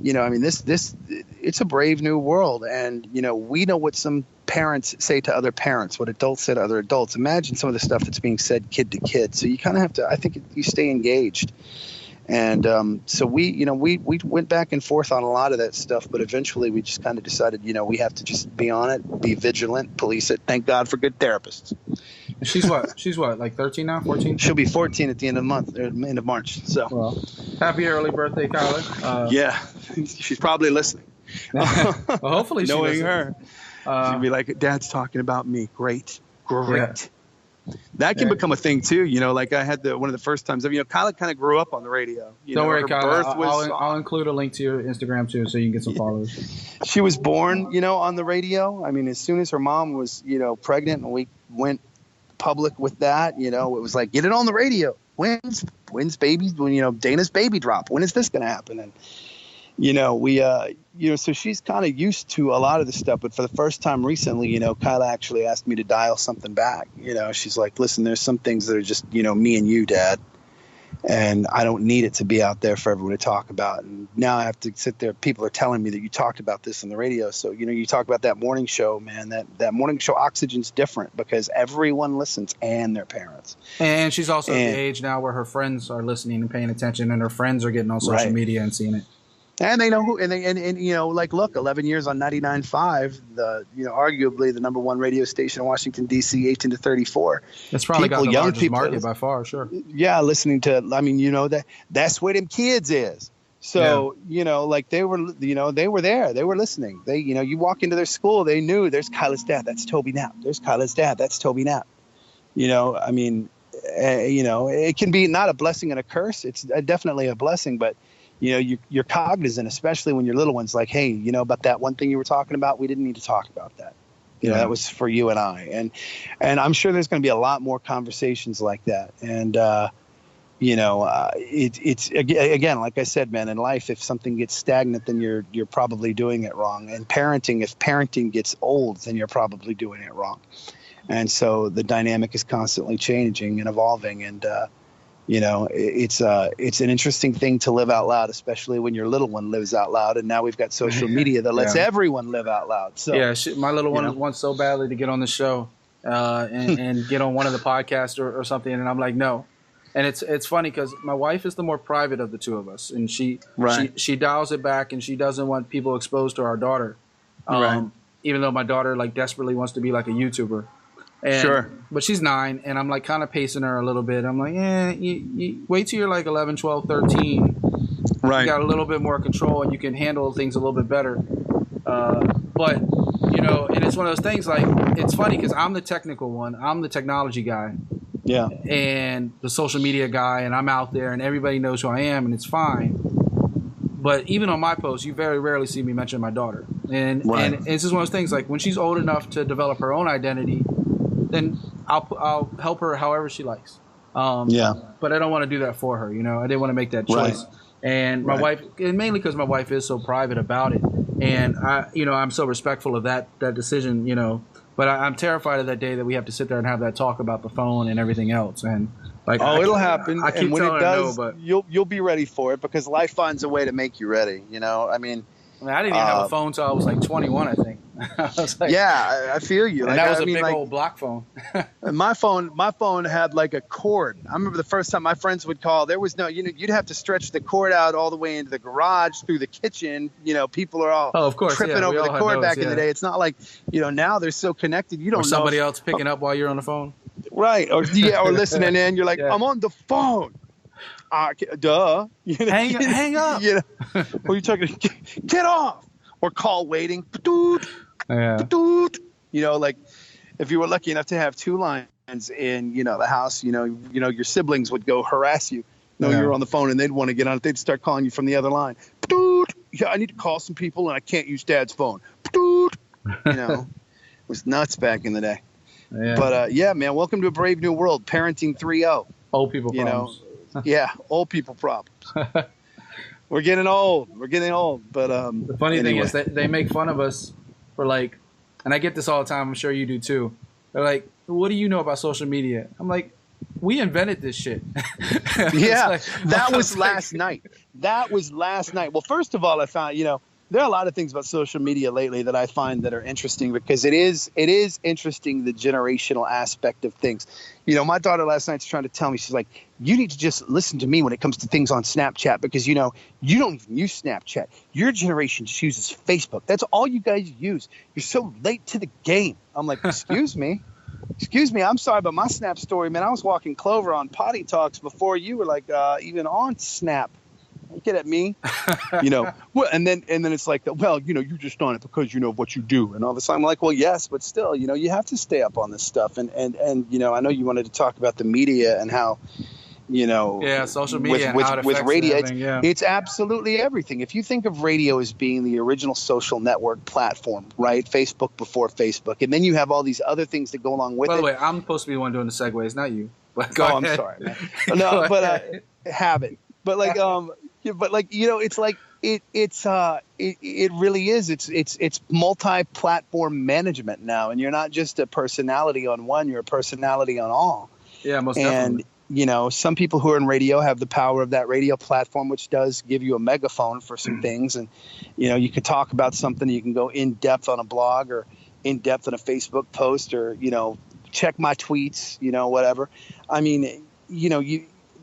This it's a brave new world. And, we know what some parents say to other parents, what adults say to other adults. Imagine some of the stuff that's being said kid to kid. So you kind of have to, I think you stay engaged. And so we went back and forth on a lot of that stuff, but eventually we just kind of decided, we have to just be on it, be vigilant, police it. Thank God for good therapists. She's what? She's what? Like 13 now? 14? She'll be 14 at the end of the month, or end of March. So, well, happy early birthday, Kyla. Yeah, she's probably listening. Well, hopefully, knowing her, she'd be like, "Dad's talking about me. Great." Yeah. That can become a thing too, like I had one of the first times, Kyla kind of grew up on the radio. Don't worry, Kyla. I'll include a link to your Instagram too, so you can get some followers. She was born, on the radio. I mean, as soon as her mom was, pregnant and we went public with that, it was like, get it on the radio. When's baby, Dana's baby drop? When is this going to happen? And, so she's kind of used to a lot of the stuff, but for the first time recently, Kyla actually asked me to dial something back. She's like, listen, there's some things that are just, me and you, Dad, and I don't need it to be out there for everyone to talk about. And now I have to sit there. People are telling me that you talked about this on the radio. So, you talk about that morning show, man, that morning show oxygen's different because everyone listens and their parents. And she's also at the age now where her friends are listening and paying attention and her friends are getting on social media and seeing it. And they know who, and like, look, 11 years on 99.5, arguably the number one radio station in Washington, D.C., 18 to 34. That's probably got the largest market by far, sure. Yeah, listening to, that's where them kids is. So, like they were there. They were listening. They, you walk into their school, they knew there's Kyla's dad. That's Toby Knapp. There's Kyla's dad. That's Toby Knapp. it can be not a blessing and a curse. It's definitely a blessing, but you're cognizant, especially when your little one's like, hey, about that one thing you were talking about, we didn't need to talk about that. That was for you and I. And I'm sure there's going to be a lot more conversations like that. And, it's again, like I said, man, in life, if something gets stagnant, then you're probably doing it wrong. And if parenting gets old, then you're probably doing it wrong. And so the dynamic is constantly changing and evolving. And, it's an interesting thing to live out loud, especially when your little one lives out loud. And now we've got social media that lets everyone live out loud. So my little one wants so badly to get on the show and get on one of the podcasts or something, and I'm like, no. And it's funny because my wife is the more private of the two of us, and she dials it back, and she doesn't want people exposed to our daughter, even though my daughter like desperately wants to be like a YouTuber. But she's 9, and I'm like kind of pacing her a little bit. I'm like, you wait till you're like 11, 12, 13. Right. You got a little bit more control, and you can handle things a little bit better. But, and it's one of those things like, it's funny because I'm the technical one. I'm the technology guy. Yeah. And the social media guy, and I'm out there, and everybody knows who I am, and it's fine. But even on my posts, you very rarely see me mention my daughter. And it's just one of those things like when she's old enough to develop her own identity, then I'll help her however she likes. But I don't want to do that for her. I didn't want to make that choice. Right. And my wife, and mainly because my wife is so private about it, and I'm so respectful of that decision. But I'm terrified of that day that we have to sit there and have that talk about the phone and everything else. And it'll happen. And when it does, you'll be ready for it because life finds a way to make you ready. I mean, I didn't even have a phone until I was like 21, I think. I was like, I feel you. And that was a big old block phone. And my phone had like a cord. I remember the first time my friends would call, there was no, you'd have to stretch the cord out all the way into the garage through the kitchen. People are all tripping over the cord back in the day. It's not like, now they're so connected. You don't know. Somebody else picking up while you're on the phone. Right. Or listening in. You're like, I'm on the phone. Duh. Hang up. Or you're talking, get off. Or call waiting. Like if you were lucky enough to have 2 lines in, the house, your siblings would go harass you. You're on the phone and they'd want to get on it. They'd start calling you from the other line. I need to call some people and I can't use Dad's phone. It was nuts back in the day. Yeah. But man, welcome to a brave new world. Parenting 3.0. Old people problems. Old people problems. We're getting old. But the funny thing is that they make fun of us for like, and I get this all the time. I'm sure you do too. They're like, "What do you know about social media?" I'm like, "We invented this shit." That was last night. Well, first of all, I found there are a lot of things about social media lately that I find that are interesting because it is interesting, the generational aspect of things. My daughter last night's trying to tell me, she's like, you need to just listen to me when it comes to things on Snapchat because, you don't even use Snapchat. Your generation just uses Facebook. That's all you guys use. You're so late to the game. I'm like, excuse me. I'm sorry, but my Snap story, man, I was walking Clover on Potty Talks before you were like even on Snap. Get at me, well, and then it's like, well, you're just on it because you know what you do and all this. I'm like, well, yes, but still, you have to stay up on this stuff. And I know you wanted to talk about the media and how, social media with radio, it's absolutely everything. If you think of radio as being the original social network platform, right? Facebook before Facebook, and then you have all these other things that go along with it. By the way, I'm supposed to be the one doing the segues, not you. But I'm sorry, man. No, but have it. But like, it's like it really is. It's multi-platform management now, and you're not just a personality on one; you're a personality on all. Yeah, most definitely. And some people who are in radio have the power of that radio platform, which does give you a megaphone for some things. And you can talk about something. You can go in depth on a blog or in depth on a Facebook post, or check my tweets. Whatever. I mean,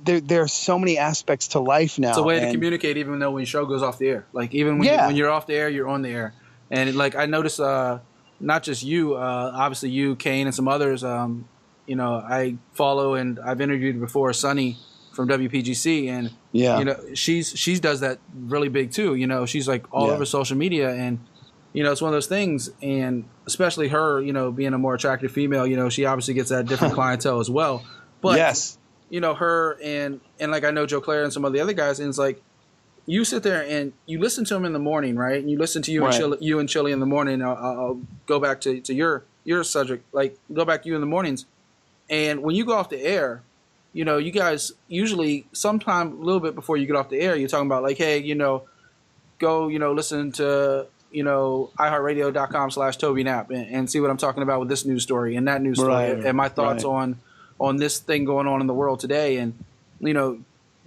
There are so many aspects to life now. It's a way to communicate, even though when your show goes off the air. Like even when you're off the air, you're on the air. And like I noticed, not just you, obviously you, Kane, and some others. I follow and I've interviewed before Sunny from WPGC, and she does that really big too. She's like all over social media, and it's one of those things. And especially her, being a more attractive female, she obviously gets that different clientele as well. But yes, her and like I know Joe Clare and some of the other guys, and it's like you sit there and you listen to them in the morning, right? And you listen to you and Chili in the morning. I'll go back to your subject, like go back to you in the mornings, and when you go off the air, you guys usually sometime a little bit before you get off the air, you're talking about like, hey, go, listen to, iHeartRadio.com/Toby Knapp and see what I'm talking about with this news story and that news story and my thoughts on this thing going on in the world today. And,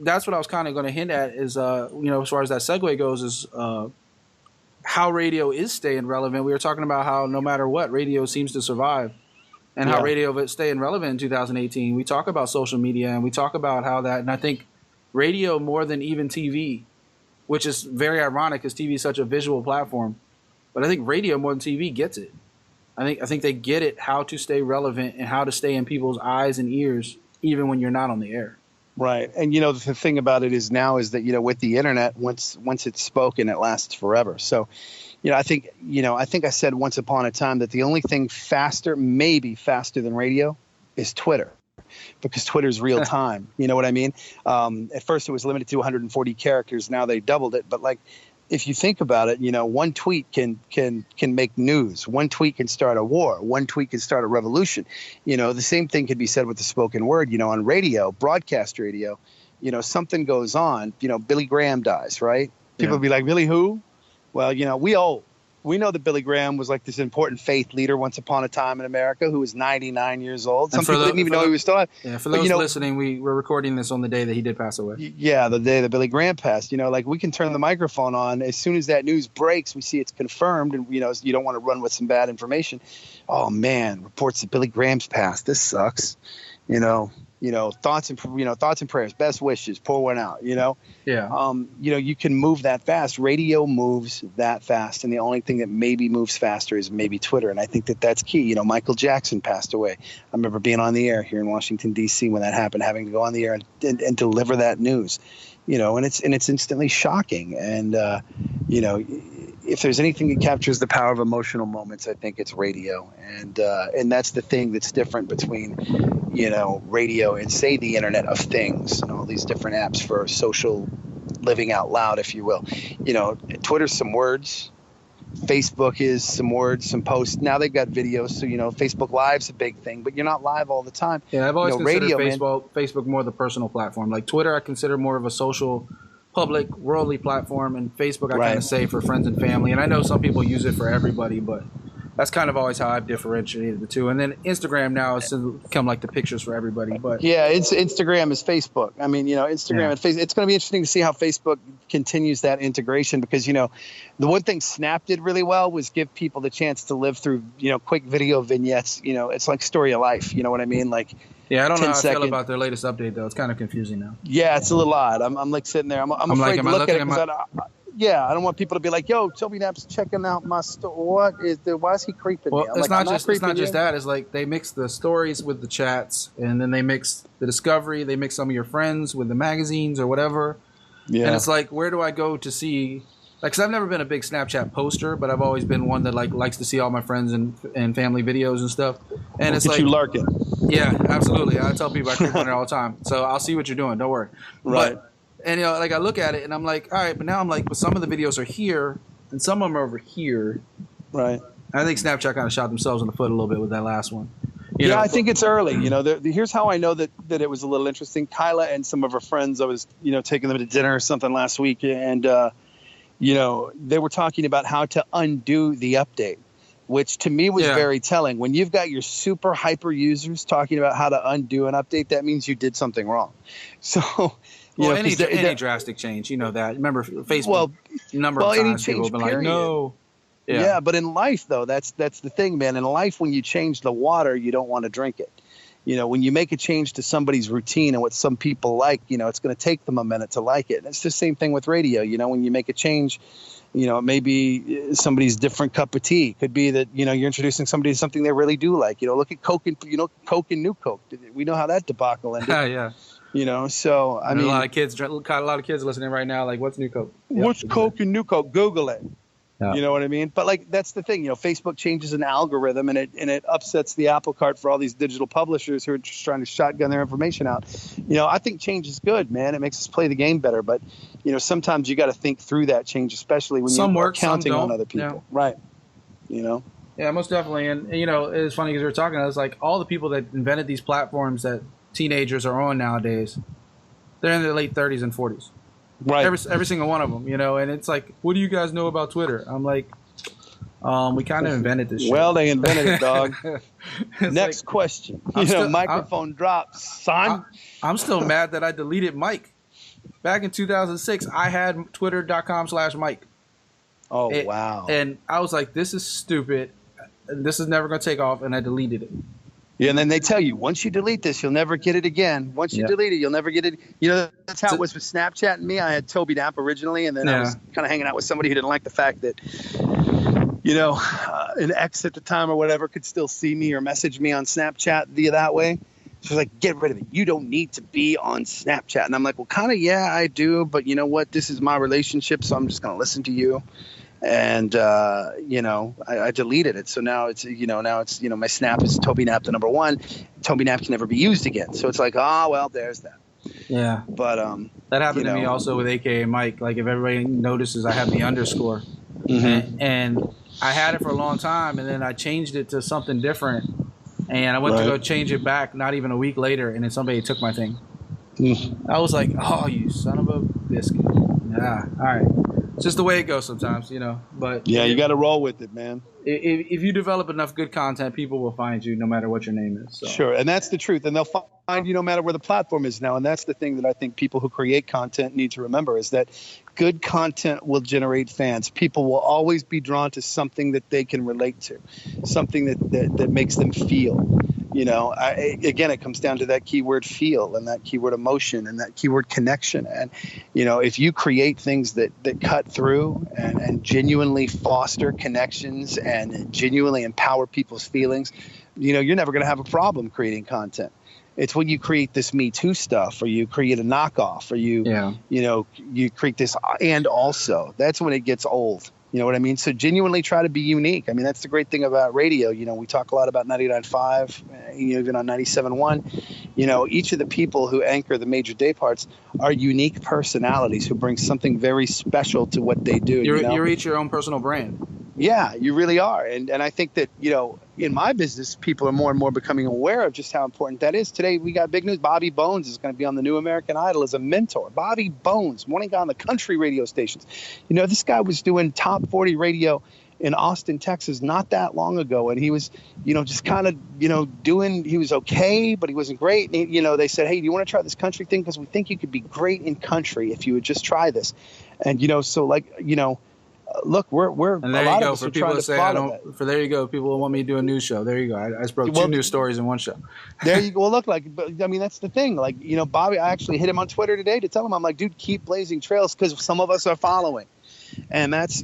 that's what I was kind of going to hint at is, as far as that segue goes, is how radio is staying relevant. We were talking about how no matter what, radio seems to survive. And how radio is staying relevant in 2018. We talk about social media and we talk about how that, and I think radio more than even TV, which is very ironic because TV is such a visual platform. But I think radio more than TV gets it. I think they get it, how to stay relevant and how to stay in people's eyes and ears, even when you're not on the air. Right. And, the thing about it is now is that, with the internet, once it's spoken, it lasts forever. So, I think I said once upon a time that the only thing maybe faster than radio is Twitter, because Twitter's real time. You know what I mean? At first it was limited to 140 characters. Now they doubled it. But like, if you think about it, one tweet can make news. One tweet can start a war. One tweet can start a revolution. The same thing could be said with the spoken word, on radio, broadcast radio, something goes on, Billy Graham dies, right? People be like, Billy who? Well, we know that Billy Graham was like this important faith leader once upon a time in America who was 99 years old. Some people didn't even know he was still alive. Yeah, for those listening, we're recording this on the day that he did pass away. Yeah, the day that Billy Graham passed. Like we can turn the microphone on. As soon as that news breaks, we see it's confirmed, and, you don't want to run with some bad information. Oh, man, reports that Billy Graham's passed. This sucks. Thoughts and prayers, best wishes, pour one out, Yeah. You can move that fast. Radio moves that fast. And the only thing that maybe moves faster is maybe Twitter. And I think that that's key. Michael Jackson passed away. I remember being on the air here in Washington, D.C. when that happened, having to go on the air and deliver that news, and it's instantly shocking. And, if there's anything that captures the power of emotional moments, I think it's radio. And that's the thing that's different between, radio and, say, the Internet of Things and all these different apps for social living out loud, if you will. Twitter's some words. Facebook is some words, some posts. Now they've got videos. So, Facebook Live's a big thing, but you're not live all the time. Yeah, I've always considered Facebook more the personal platform. Like Twitter, I consider more of a social public worldly platform, and Facebook I kind of say for friends and family. And I know some people use it for everybody, but that's kind of always how I've differentiated the two. And then Instagram now has become like the pictures for everybody. But yeah, Instagram is Facebook. I mean, Instagram and Facebook. It's going to be interesting to see how Facebook continues that integration, because the one thing Snap did really well was give people the chance to live through quick video vignettes. It's like story of life. You know what I mean? Like. Yeah, I don't know how I feel about their latest update, though. It's kind of confusing now. Yeah, it's a little odd. I'm like sitting there. I'm afraid to look at it because I don't want people to be like, yo, Toby Knapp's checking out my store. Why is he creeping me? It's not just that. It's like they mix the stories with the chats, and then they mix the discovery. They mix some of your friends with the magazines or whatever. Yeah. And it's like, where do I go to see... Like, 'cause I've never been a big Snapchat poster, but I've always been one that likes to see all my friends and family videos and stuff. And it's like you lurking. Yeah, absolutely. I tell people I creep on it all the time. So I'll see what you're doing. Don't worry. Right. And I look at it and I'm like, all right, but now I'm like, but some of the videos are here and some of them are over here. Right. I think Snapchat kind of shot themselves in the foot a little bit with that last one. I think it's early. Here's how I know that it was a little interesting. Kyla and some of her friends, I was, taking them to dinner or something last week, and they were talking about how to undo the update, which to me was very telling. When you've got your super hyper users talking about how to undo an update, that means you did something wrong. So, any drastic change, that. Remember Facebook, number of times people have been like, no. Yeah, but in life, though, that's the thing, man. In life, when you change the water, you don't want to drink it. When you make a change to somebody's routine and what some people like, it's going to take them a minute to like it. And it's the same thing with radio. When you make a change, it may be somebody's different cup of tea. Could be that, you're introducing somebody to something they really do like. Look at Coke and, Coke and New Coke. We know how that debacle ended. Yeah. So, I mean. A lot of kids listening right now, like, what's New Coke? What's Coke and New Coke? Google it. Yeah. You know what I mean? But like, that's the thing, Facebook changes an algorithm and it upsets the apple cart for all these digital publishers who are just trying to shotgun their information out. I think change is good, man. It makes us play the game better. But, sometimes you got to think through that change, especially when you're counting on other people. Yeah. Right. Yeah, most definitely. And, it's funny because we were talking, it's like all the people that invented these platforms that teenagers are on nowadays, they're in their late 30s and 40s. Right. Every single one of them, and it's like, what do you guys know about Twitter? I'm like, we kind of invented this shit. Well, they invented it, dog. Next question. Microphone drops, son. I'm still mad that I deleted Mike. Back in 2006, I had twitter.com/Mike. Oh, wow. And I was like, this is stupid. This is never going to take off, and I deleted it. Yeah, and then they tell you, once you delete this, you'll never get it again. Once you delete it, you'll never get it. That's how it was with Snapchat and me. I had Toby Knapp originally, and then I was kind of hanging out with somebody who didn't like the fact that, an ex at the time or whatever could still see me or message me on Snapchat via that way. She was like, get rid of it. You don't need to be on Snapchat. And I'm like, well, kind of, yeah, I do. But you know what? This is my relationship, so I'm just going to listen to you. And, I deleted it. So now it's, my Snap is Toby Knapp, the number one. Toby Knapp can never be used again. So it's like, well, there's that. Yeah. But, that happened to me also with AKA Mike. Like if everybody notices I have the underscore and I had it for a long time and then I changed it to something different and I went to go change it back not even a week later and then somebody took my thing. I was like, oh, you son of a biscuit. Yeah. All right. It's just the way it goes sometimes, but yeah, you got to roll with it, man. If you develop enough good content, people will find you no matter what your name is. So. Sure. And that's the truth. And they'll find you no matter where the platform is now. And that's the thing that I think people who create content need to remember is that good content will generate fans. People will always be drawn to something that they can relate to, something that makes them feel. Again, it comes down to that keyword feel and that keyword emotion and that keyword connection. And, if you create things that cut through and genuinely foster connections and genuinely empower people's feelings, you're never going to have a problem creating content. It's when you create this Me Too stuff or you create a knockoff or you create this and also that's when it gets old. You know what I mean? So genuinely try to be unique. I mean, that's the great thing about radio. We talk a lot about 99.5, even on 97.1. Each of the people who anchor the major day parts are unique personalities who bring something very special to what they do. You're each your own personal brand. Yeah, you really are. And I think that, in my business, people are more and more becoming aware of just how important that is. Today, we got big news. Bobby Bones is going to be on the new American Idol as a mentor. Bobby Bones, morning guy on the country radio stations. This guy was doing top 40 radio in Austin, Texas, not that long ago. And he was, just kind of, he was okay, but he wasn't great. And, they said, hey, do you want to try this country thing? Because we think you could be great in country if you would just try this. And, look, we're and there a lot you go. of us For are people trying to to say follow I don't. that. For there you go. People want me to do a news show. There you go. I just broke two news stories in one show. There you go. Well, look, but I mean, that's the thing. Bobby, I actually hit him on Twitter today to tell him, I'm like, dude, keep blazing trails because some of us are following, and that's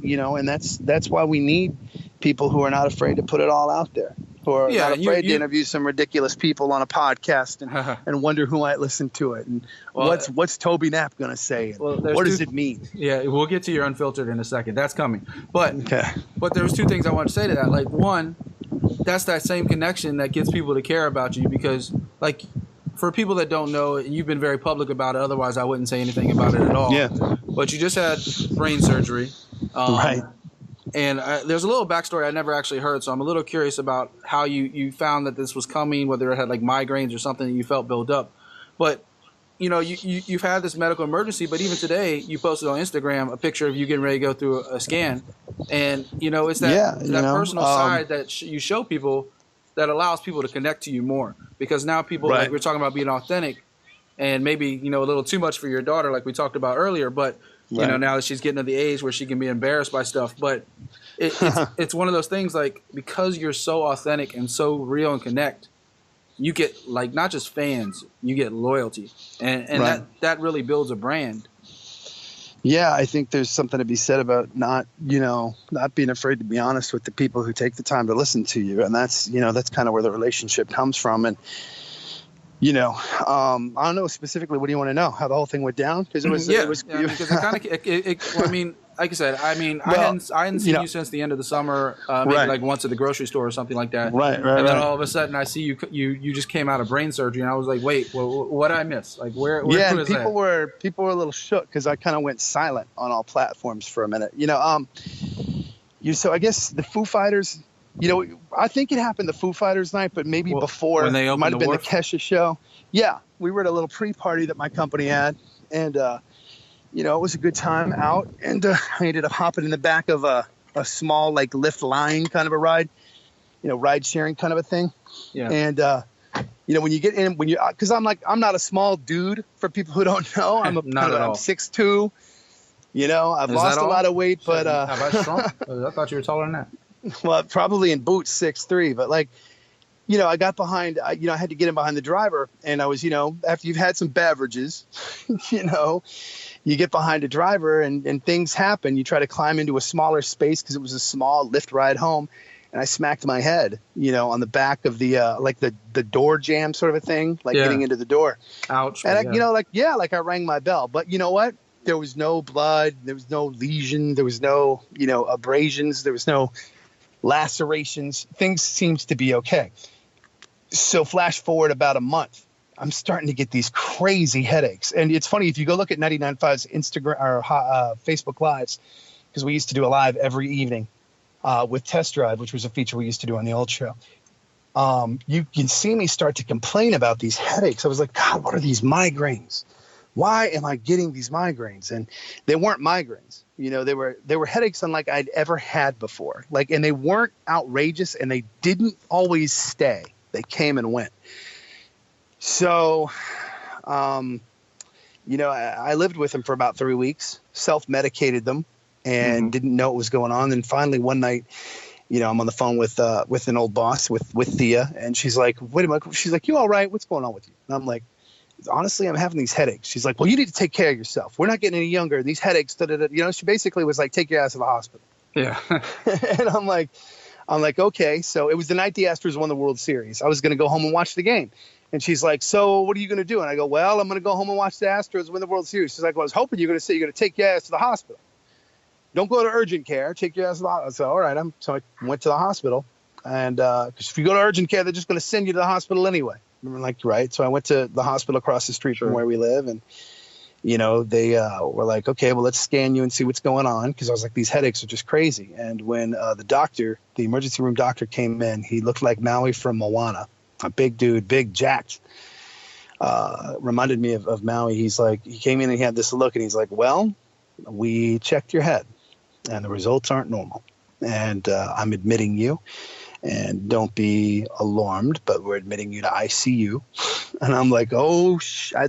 that's why we need people who are not afraid to put it all out there. Who are not afraid to interview some ridiculous people on a podcast and wonder who might listen to it and what's Toby Knapp going to say and what does it mean? Yeah, we'll get to your unfiltered in a second. That's coming. But there was two things I want to say to that. Like one, that's that same connection that gets people to care about you because like for people that don't know, you've been very public about it. Otherwise, I wouldn't say anything about it at all. Yeah. But you just had brain surgery. Right. And there's a little backstory I never actually heard, so I'm a little curious about how you found that this was coming, whether it had like migraines or something that you felt build up. But, you've had this medical emergency, but even today you posted on Instagram a picture of you getting ready to go through a scan. And, it's that personal side that you show people that allows people to connect to you more. Because now people, like we're talking about being authentic and maybe, a little too much for your daughter like we talked about earlier, but now that she's getting to the age where she can be embarrassed by stuff. But it's one of those things like because you're so authentic and so real and connect, you get like not just fans, you get loyalty. And that really builds a brand. Yeah, I think there's something to be said about not being afraid to be honest with the people who take the time to listen to you. And that's kind of where the relationship comes from. And I don't know specifically. What do you want to know? How the whole thing went down? Because it was. Because it kind of. I mean, like I said, I mean, Well, I hadn't seen you since the end of the summer, maybe Right. like once at the grocery store or something like that. Right. And then all of a sudden, I see you just came out of brain surgery, and I was like, wait, what did I miss? Like, where Yeah, and was people that? were a little shook because I kind of went silent on all platforms for a minute. So I guess the Foo Fighters. I think it happened the Foo Fighters night, but maybe before. When they It opened might the have been Wharf? the Kesha show. Yeah, we were at a little pre-party that my company had, and it was a good time out. And I ended up hopping in the back of a small like lift line kind of a ride, ride sharing kind of a thing. Yeah. And when you get in, because I'm not a small dude for people who don't know. I'm Not at all. 6'2". I've Is lost that a all? lot of weight, but Have I shrunk? I thought you were taller than that. well, probably in boots 6'3", but I got behind, I had to get in behind the driver, and I was, after you've had some beverages, you get behind a driver and things happen. You try to climb into a smaller space because it was a small lift ride home. And I smacked my head, on the back of the, the door jam sort of a thing, getting into the door. Ouch. And I rang my bell, but you know what? There was no blood. There was no lesion. There was no, abrasions. There was no lacerations. Things seemed to be okay. So flash forward about a month, I'm starting to get these crazy headaches. And it's funny, if you go look at 99.5's Instagram or Facebook Lives, because we used to do a live every evening with Test Drive, which was a feature we used to do on the old show. You can see me start to complain about these headaches. I was like, God, what are these migraines? Why am I getting these migraines? And they weren't migraines. They were headaches unlike I'd ever had before. And they weren't outrageous, and they didn't always stay. They came and went. So, I lived with them for about 3 weeks, self-medicated them, and didn't know what was going on. And finally, one night, I'm on the phone with an old boss, with Thea, and she's like, wait a minute. She's like, you all right? What's going on with you? And I'm like, honestly, I'm having these headaches. She's like, well, you need to take care of yourself. We're not getting any younger. These headaches, she basically was like, take your ass to the hospital. Yeah. And I'm like, okay. So it was the night the Astros won the World Series. I was going to go home and watch the game. And she's like, so what are you going to do? And I go, well, I'm going to go home and watch the Astros win the World Series. She's like, well, I was hoping you're going to say you're going to take your ass to the hospital. Don't go to urgent care. Take your ass to the hospital. So, all right. So I went to the hospital. And because if you go to urgent care, they're just going to send you to the hospital anyway. I'm like, right. So I went to the hospital across the street from where we live. And, they were like, okay, well, let's scan you and see what's going on. Because I was like, these headaches are just crazy. And when the emergency room doctor came in, he looked like Maui from Moana. A big dude, big, jacked. Reminded me of Maui. He's like, he came in and he had this look, and he's like, well, we checked your head, and the results aren't normal. And I'm admitting you. And don't be alarmed, but we're admitting you to ICU. And I'm like, oh,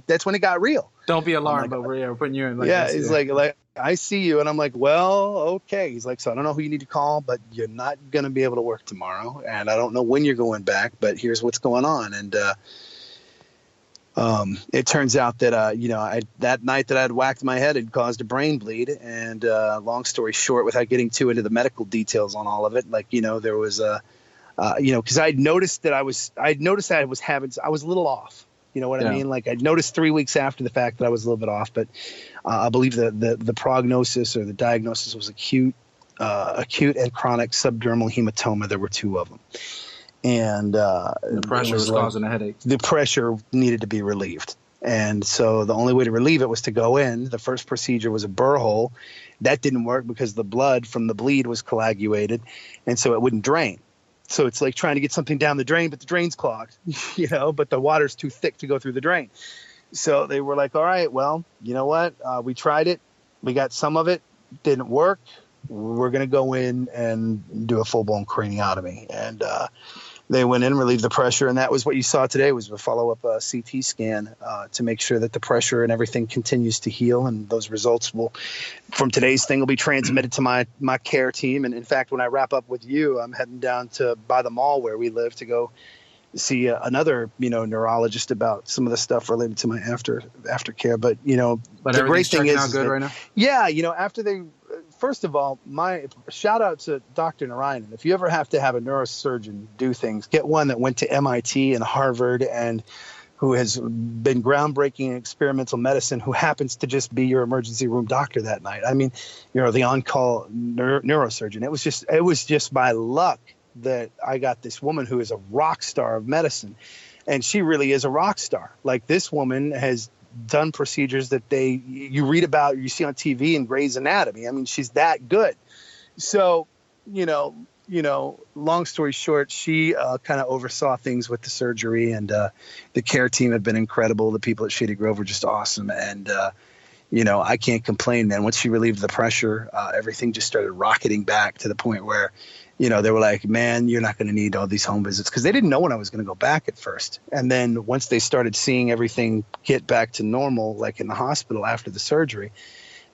that's when it got real. Don't be alarmed, but we're putting you in. He's like, I see you. And I'm like, well, okay. He's like, so I don't know who you need to call, but you're not going to be able to work tomorrow. And I don't know when you're going back, but here's what's going on. And it turns out that, that night that I'd whacked my head had caused a brain bleed. And long story short, without getting too into the medical details on all of it, there was because I'd noticed that I was a little off. You know what I mean? I'd noticed 3 weeks after the fact that I was a little bit off, but I believe the prognosis or the diagnosis was acute and chronic subdermal hematoma. There were 2 of them. And the pressure was causing a headache. The pressure needed to be relieved. And so the only way to relieve it was to go in. The first procedure was a burr hole. That didn't work because the blood from the bleed was coagulated, and so it wouldn't drain. So it's like trying to get something down the drain, but the drain's clogged, but the water's too thick to go through the drain. So they were like, all right, well, you know what? We tried it. We got some of it. Didn't work. We're going to go in and do a full-blown craniotomy. And they went in, relieved the pressure, and that was what you saw today was a follow-up CT scan to make sure that the pressure and everything continues to heal. And those results from today's thing will be transmitted to my care team. And in fact, when I wrap up with you, I'm heading down by the mall where we live to go see another, neurologist about some of the stuff related to my aftercare. But, the great thing is out good right now? Yeah, after they – first of all, my shout out to Dr. Narayanan. If you ever have to have a neurosurgeon do things, get one that went to MIT and Harvard and who has been groundbreaking in experimental medicine, who happens to just be your emergency room doctor that night. I mean, the on-call neurosurgeon. It was just by luck that I got this woman who is a rock star of medicine. And she really is a rock star. Like, this woman has done procedures that you read about, you see on TV in Grey's Anatomy. I mean, she's that good. So, long story short, she kind of oversaw things with the surgery, and the care team had been incredible. The people at Shady Grove were just awesome. And, I can't complain, man. Once she relieved the pressure, everything just started rocketing back to the point where, they were like, man, you're not going to need all these home visits, because they didn't know when I was going to go back at first. And then once they started seeing everything get back to normal, like in the hospital after the surgery,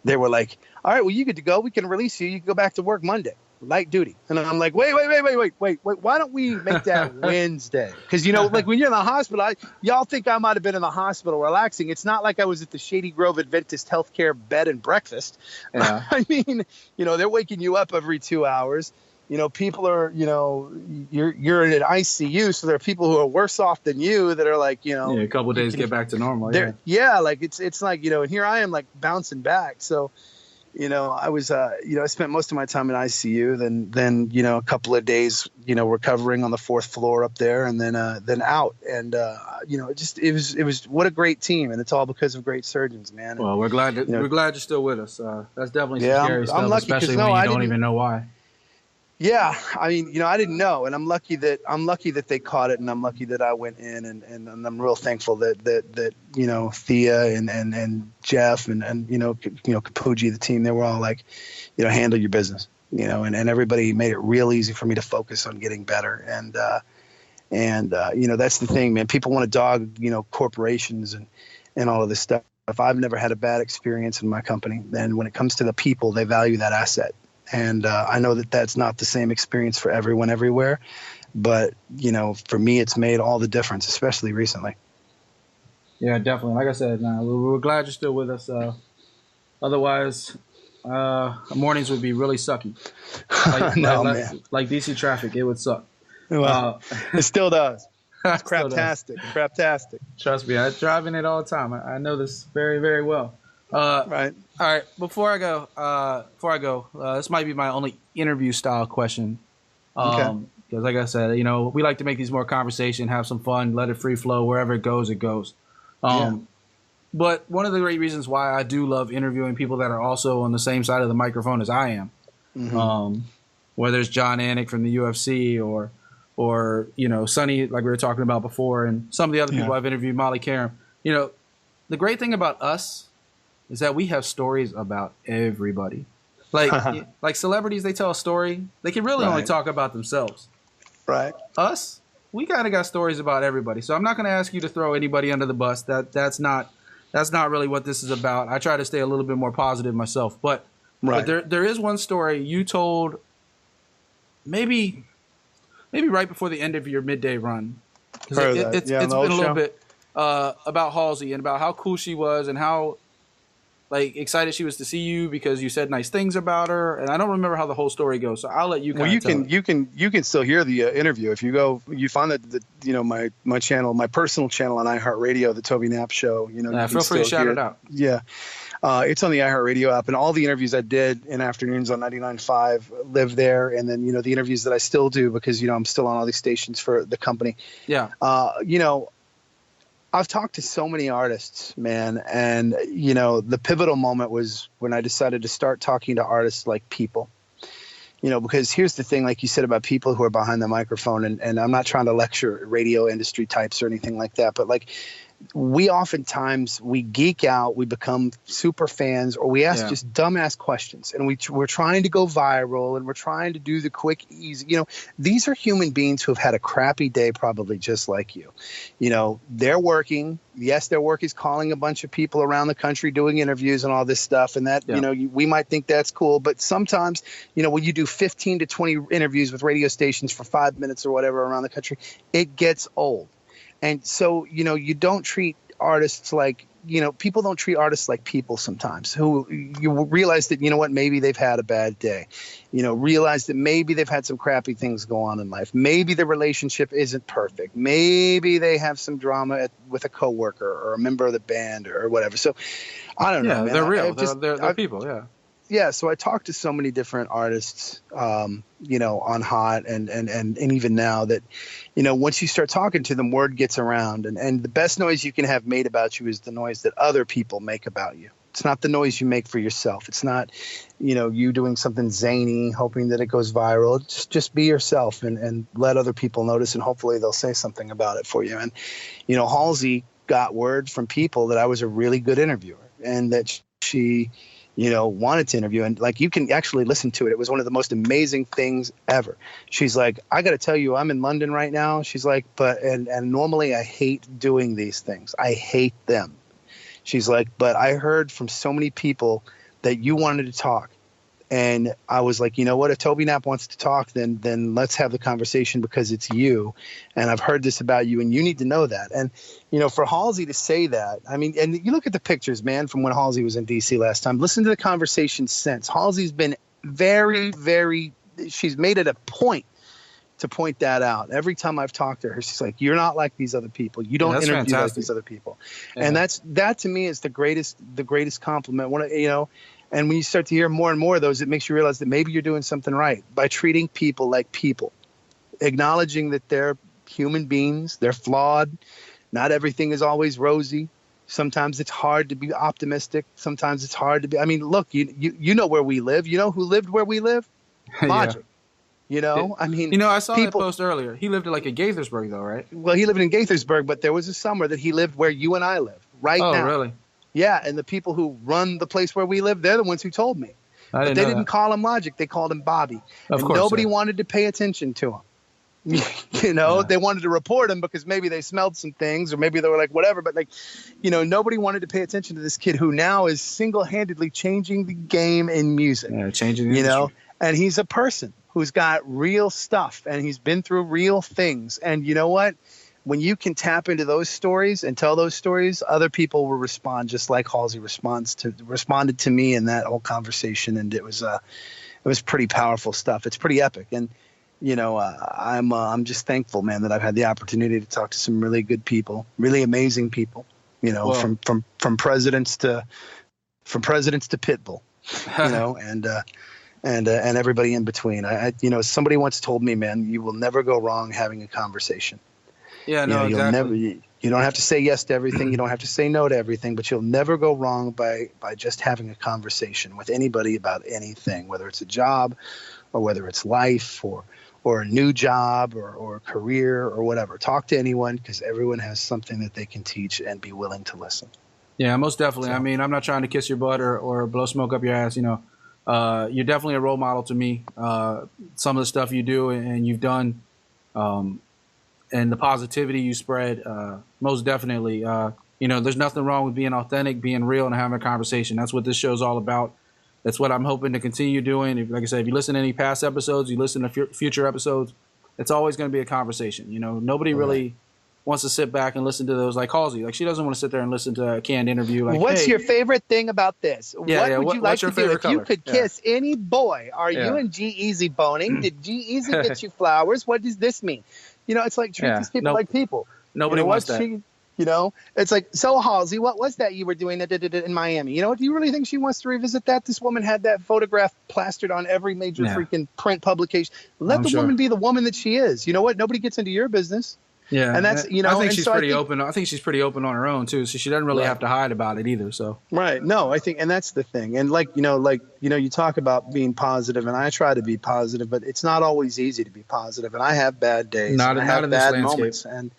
they were like, all right, well, you get to go. We can release you. You can go back to work Monday, light duty. And I'm like, wait. Why don't we make that Wednesday? Because, like when you're in the hospital, y'all think I might have been in the hospital relaxing. It's not like I was at the Shady Grove Adventist Healthcare bed and breakfast. Yeah. I mean, they're waking you up every 2 hours. People are, you're in an ICU, so there are people who are worse off than you that are like, a couple of days get back to normal. Yeah, like it's like, and here I am like bouncing back. So, I was, I spent most of my time in ICU, then a couple of days, recovering on the 4th floor up there, and then out. And, it was what a great team. And it's all because of great surgeons, man. Well, we're glad you're still with us. That's definitely some scary stuff, I'm lucky, especially when you don't even know why. Yeah, I mean, I didn't know, and I'm lucky that they caught it, and I'm lucky that I went in, and I'm real thankful that Thea and Jeff and Capuji, the team, they were all like, handle your business, and everybody made it real easy for me to focus on getting better, and that's the thing, man. People want to dog corporations and all of this stuff. If I've never had a bad experience in my company, then when it comes to the people, they value that asset. And I know that that's not the same experience for everyone everywhere. But, for me, it's made all the difference, especially recently. Yeah, definitely. Like I said, we're glad you're still with us. Otherwise, mornings would be really sucky. Man. Like DC traffic, it would suck. Well, it still does. It's craptastic. Craptastic. Trust me, I'm driving it all the time. I know this very, very well. Right. All right. Before I go, this might be my only interview style question. Okay. Because like I said, we like to make these more conversation, have some fun, let it free flow. Wherever it goes, it goes. But one of the great reasons why I do love interviewing people that are also on the same side of the microphone as I am, whether it's John Anik from the UFC or Sonny, like we were talking about before, and some of the other people I've interviewed, Molly Karam. The great thing about us is that we have stories about everybody. Like celebrities, they tell a story. They can really only talk about themselves. Right. Us, we kind of got stories about everybody. So I'm not going to ask you to throw anybody under the bus. That's not really what this is about. I try to stay a little bit more positive myself. But there is one story you told maybe right before the end of your midday run. It's been a little bit about Halsey and about how cool she was and how excited she was to see you because you said nice things about her, and I don't remember how the whole story goes, so I'll let you. You can still hear the interview if you find that my channel, my personal channel on iHeartRadio, the Toby Knapp Show. Feel free to shout it out. Yeah, it's on the iHeartRadio app, and all the interviews I did in afternoons on 99.5 live there, and then the interviews that I still do because I'm still on all these stations for the company. Yeah. I've talked to so many artists, man, and the pivotal moment was when I decided to start talking to artists like people. Because here's the thing, like you said about people who are behind the microphone, and I'm not trying to lecture radio industry types or anything like that, but we oftentimes we geek out, we become super fans, or we ask just dumbass questions, and we're trying to go viral, and we're trying to do the quick, easy. These are human beings who have had a crappy day, probably just like you. They're working. Yes, their work is calling a bunch of people around the country, doing interviews and all this stuff, and that we might think that's cool, but sometimes when you do 15 to 20 interviews with radio stations for 5 minutes or whatever around the country, it gets old. And so, you don't treat artists like people don't treat artists like people sometimes, who you realize that, maybe they've had a bad day, realize that maybe they've had some crappy things go on in life. Maybe the relationship isn't perfect. Maybe they have some drama with a coworker or a member of the band or whatever. So I don't know, man. They're real. They're people. Yeah. Yeah, so I talked to so many different artists, on Hot and even now that, once you start talking to them, word gets around. And the best noise you can have made about you is the noise that other people make about you. It's not the noise you make for yourself. It's not, you doing something zany, hoping that it goes viral. Just be yourself and let other people notice, and hopefully they'll say something about it for you. And, Halsey got word from people that I was a really good interviewer and that she wanted to interview. And like, you can actually listen to it. It was one of the most amazing things ever. She's like, I got to tell you, I'm in London right now. She's like, and normally I hate doing these things. I hate them. She's like, but I heard from so many people that you wanted to talk. And I was like, you know what, if Toby Knapp wants to talk, then let's have the conversation because it's you. And I've heard this about you and you need to know that. And, for Halsey to say that, I mean, and you look at the pictures, man, from when Halsey was in DC last time, listen to the conversation since. Halsey's been very, very, she's made it a point to point that out. Every time I've talked to her, she's like, you're not like these other people. You don't interview fantastic. Like these other people. Yeah. And that to me is the greatest compliment. And when you start to hear more and more of those, it makes you realize that maybe you're doing something right by treating people like people, acknowledging that they're human beings, they're flawed. Not everything is always rosy. Sometimes it's hard to be optimistic. Sometimes it's hard to be. I mean, look, you know where we live. You know who lived where we live? Logic. Yeah. I mean, I saw that post earlier. He lived in Gaithersburg, though, right? Well, he lived in Gaithersburg, but there was a summer that he lived where you and I live now. Oh, really? Yeah, and the people who run the place where we live, they're the ones who told me. But they didn't call him Logic. They called him Bobby. Of course, nobody wanted to pay attention to him. They wanted to report him because maybe they smelled some things or maybe they were like, whatever. But nobody wanted to pay attention to this kid who now is single-handedly changing the game in music. Yeah, changing the industry. And he's a person who's got real stuff and he's been through real things. And you know what? When you can tap into those stories and tell those stories, other people will respond just like Halsey responded to me in that whole conversation. And it was pretty powerful stuff. It's pretty epic. And, I'm just thankful, man, that I've had the opportunity to talk to some really good people, really amazing people, from presidents to Pitbull, and everybody in between. Somebody once told me, man, you will never go wrong having a conversation. Yeah, no, exactly. You don't have to say yes to everything. You don't have to say no to everything, but you'll never go wrong by just having a conversation with anybody about anything, whether it's a job or whether it's life or a new job or career or whatever. Talk to anyone because everyone has something that they can teach and be willing to listen. Yeah, most definitely. So, I mean, I'm not trying to kiss your butt or blow smoke up your ass. You're definitely a role model to me. Some of the stuff you do and you've done, and the positivity you spread, most definitely. There's nothing wrong with being authentic, being real, and having a conversation. That's what this show's all about. That's what I'm hoping to continue doing. Like I said, if you listen to any past episodes, you listen to future episodes, it's always going to be a conversation. Nobody really wants to sit back and listen to those like Halsey. Like, she doesn't want to sit there and listen to a canned interview. Like, what's your favorite thing about this? Yeah, what would you like to do if color? You could kiss any boy? Are you and G-Eazy boning? Did G-Eazy get you flowers? What does this mean? It's like treat these people like people. Nobody wants that. It's like, so Halsey, what was that you were doing in Miami? Do you really think she wants to revisit that? This woman had that photograph plastered on every major freaking print publication. Let the woman be the woman that she is. You know what? Nobody gets into your business. Yeah, and that's I think she's pretty open. I think she's pretty open on her own too, so she doesn't really have to hide about it either. So no, I think, and that's the thing. And you talk about being positive, and I try to be positive, but it's not always easy to be positive. And I have bad days, not in this landscape. Moments, and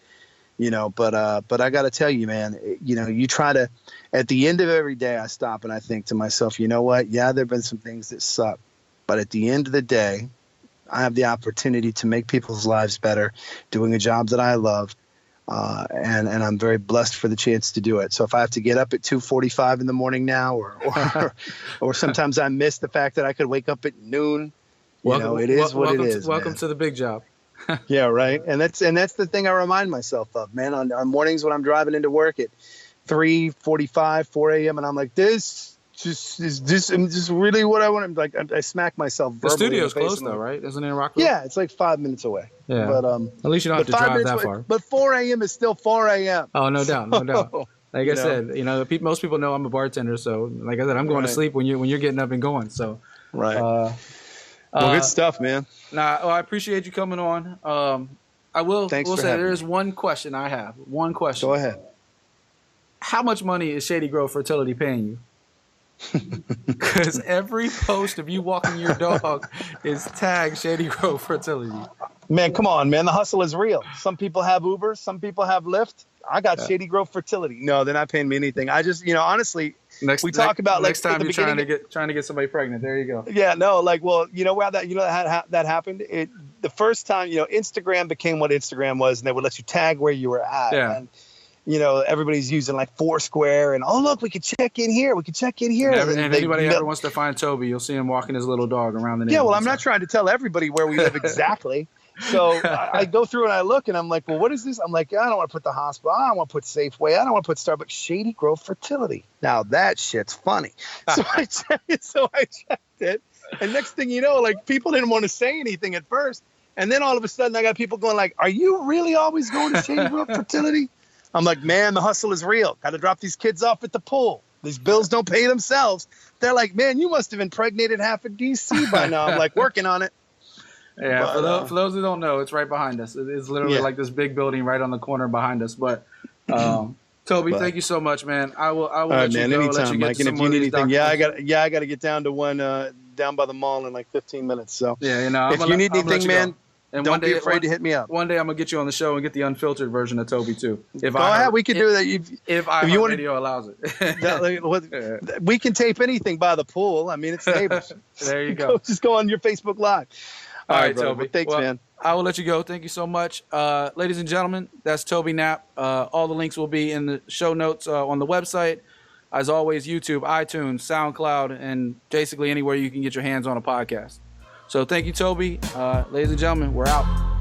but I got to tell you, man, you try to. At the end of every day, I stop and I think to myself, you know what? Yeah, there've been some things that suck, but at the end of the day, I have the opportunity to make people's lives better, doing a job that I love, and I'm very blessed for the chance to do it. So if I have to get up at 2:45 in the morning now, or sometimes I miss the fact that I could wake up at noon, it is what it is. Welcome to the big job. Yeah, right. And that's the thing I remind myself of, man. On mornings when I'm driving into work at 3:45, 4 a.m. and I'm like, this is just really what I want. Like I smack myself verbally. The studio's close though, right? Isn't it in Rockville? Yeah, it's like 5 minutes away. Yeah. But at least you don't have to drive that far. But 4 a.m. is still 4 a.m. Oh, no doubt, no doubt. Like I said, most people know I'm a bartender, so like I said, I'm going to sleep when you're getting up and going. So right. Well, good stuff, man. I appreciate you coming on. I will say there is one question I have. One question. Go ahead. How much money is Shady Grove Fertility paying you? Because every post of you walking your dog is tagged Shady Grove Fertility. Man, come on, man. The hustle is real. Some people have Uber. Some people have Lyft. I got Shady Grove Fertility. No, they're not paying me anything. I just, honestly, talk about next time you're trying to get somebody pregnant. There you go. Yeah, no, where that happened. The first time, Instagram became what Instagram was, and they would let you tag where you were at. Yeah. And, everybody's using like Foursquare, and look, we could check in here. And anybody ever wants to find Toby, you'll see him walking his little dog around the neighborhood. Yeah, well, I'm not trying to tell everybody where we live exactly. So I go through and I look and I'm like, well, what is this? I'm like, I don't want to put the hospital. I don't want to put Safeway. I don't want to put Starbucks. Shady Grove Fertility. Now that shit's funny. So I checked it. And next thing you know, like people didn't want to say anything at first. And then all of a sudden I got people going like, are you really always going to Shady Grove Fertility? I'm like, man, the hustle is real. Got to drop these kids off at the pool. These bills don't pay themselves. They're like, man, you must have impregnated half of DC by now. I'm like, working on it. Yeah, but, for those who don't know, it's right behind us. It's literally like this big building right on the corner behind us. But Toby, thank you so much, man. I will let you go. Anytime, let you get Mike. to And if you need anything, I got to get down to one down by the mall in like 15 minutes. So if you need anything, man, and don't be afraid to hit me up. One day I'm gonna get you on the show and get the unfiltered version of Toby too. Go ahead, we can do that. If iHeartRadio allows it. We can tape anything by the pool. I mean, it's neighbors. There you go. Just go on your Facebook Live. All right, Toby. Well, thanks, man. I will let you go. Thank you so much. Ladies and gentlemen, that's Toby Knapp. All the links will be in the show notes on the website. As always, YouTube, iTunes, SoundCloud, and basically anywhere you can get your hands on a podcast. So thank you, Toby. Ladies and gentlemen, we're out.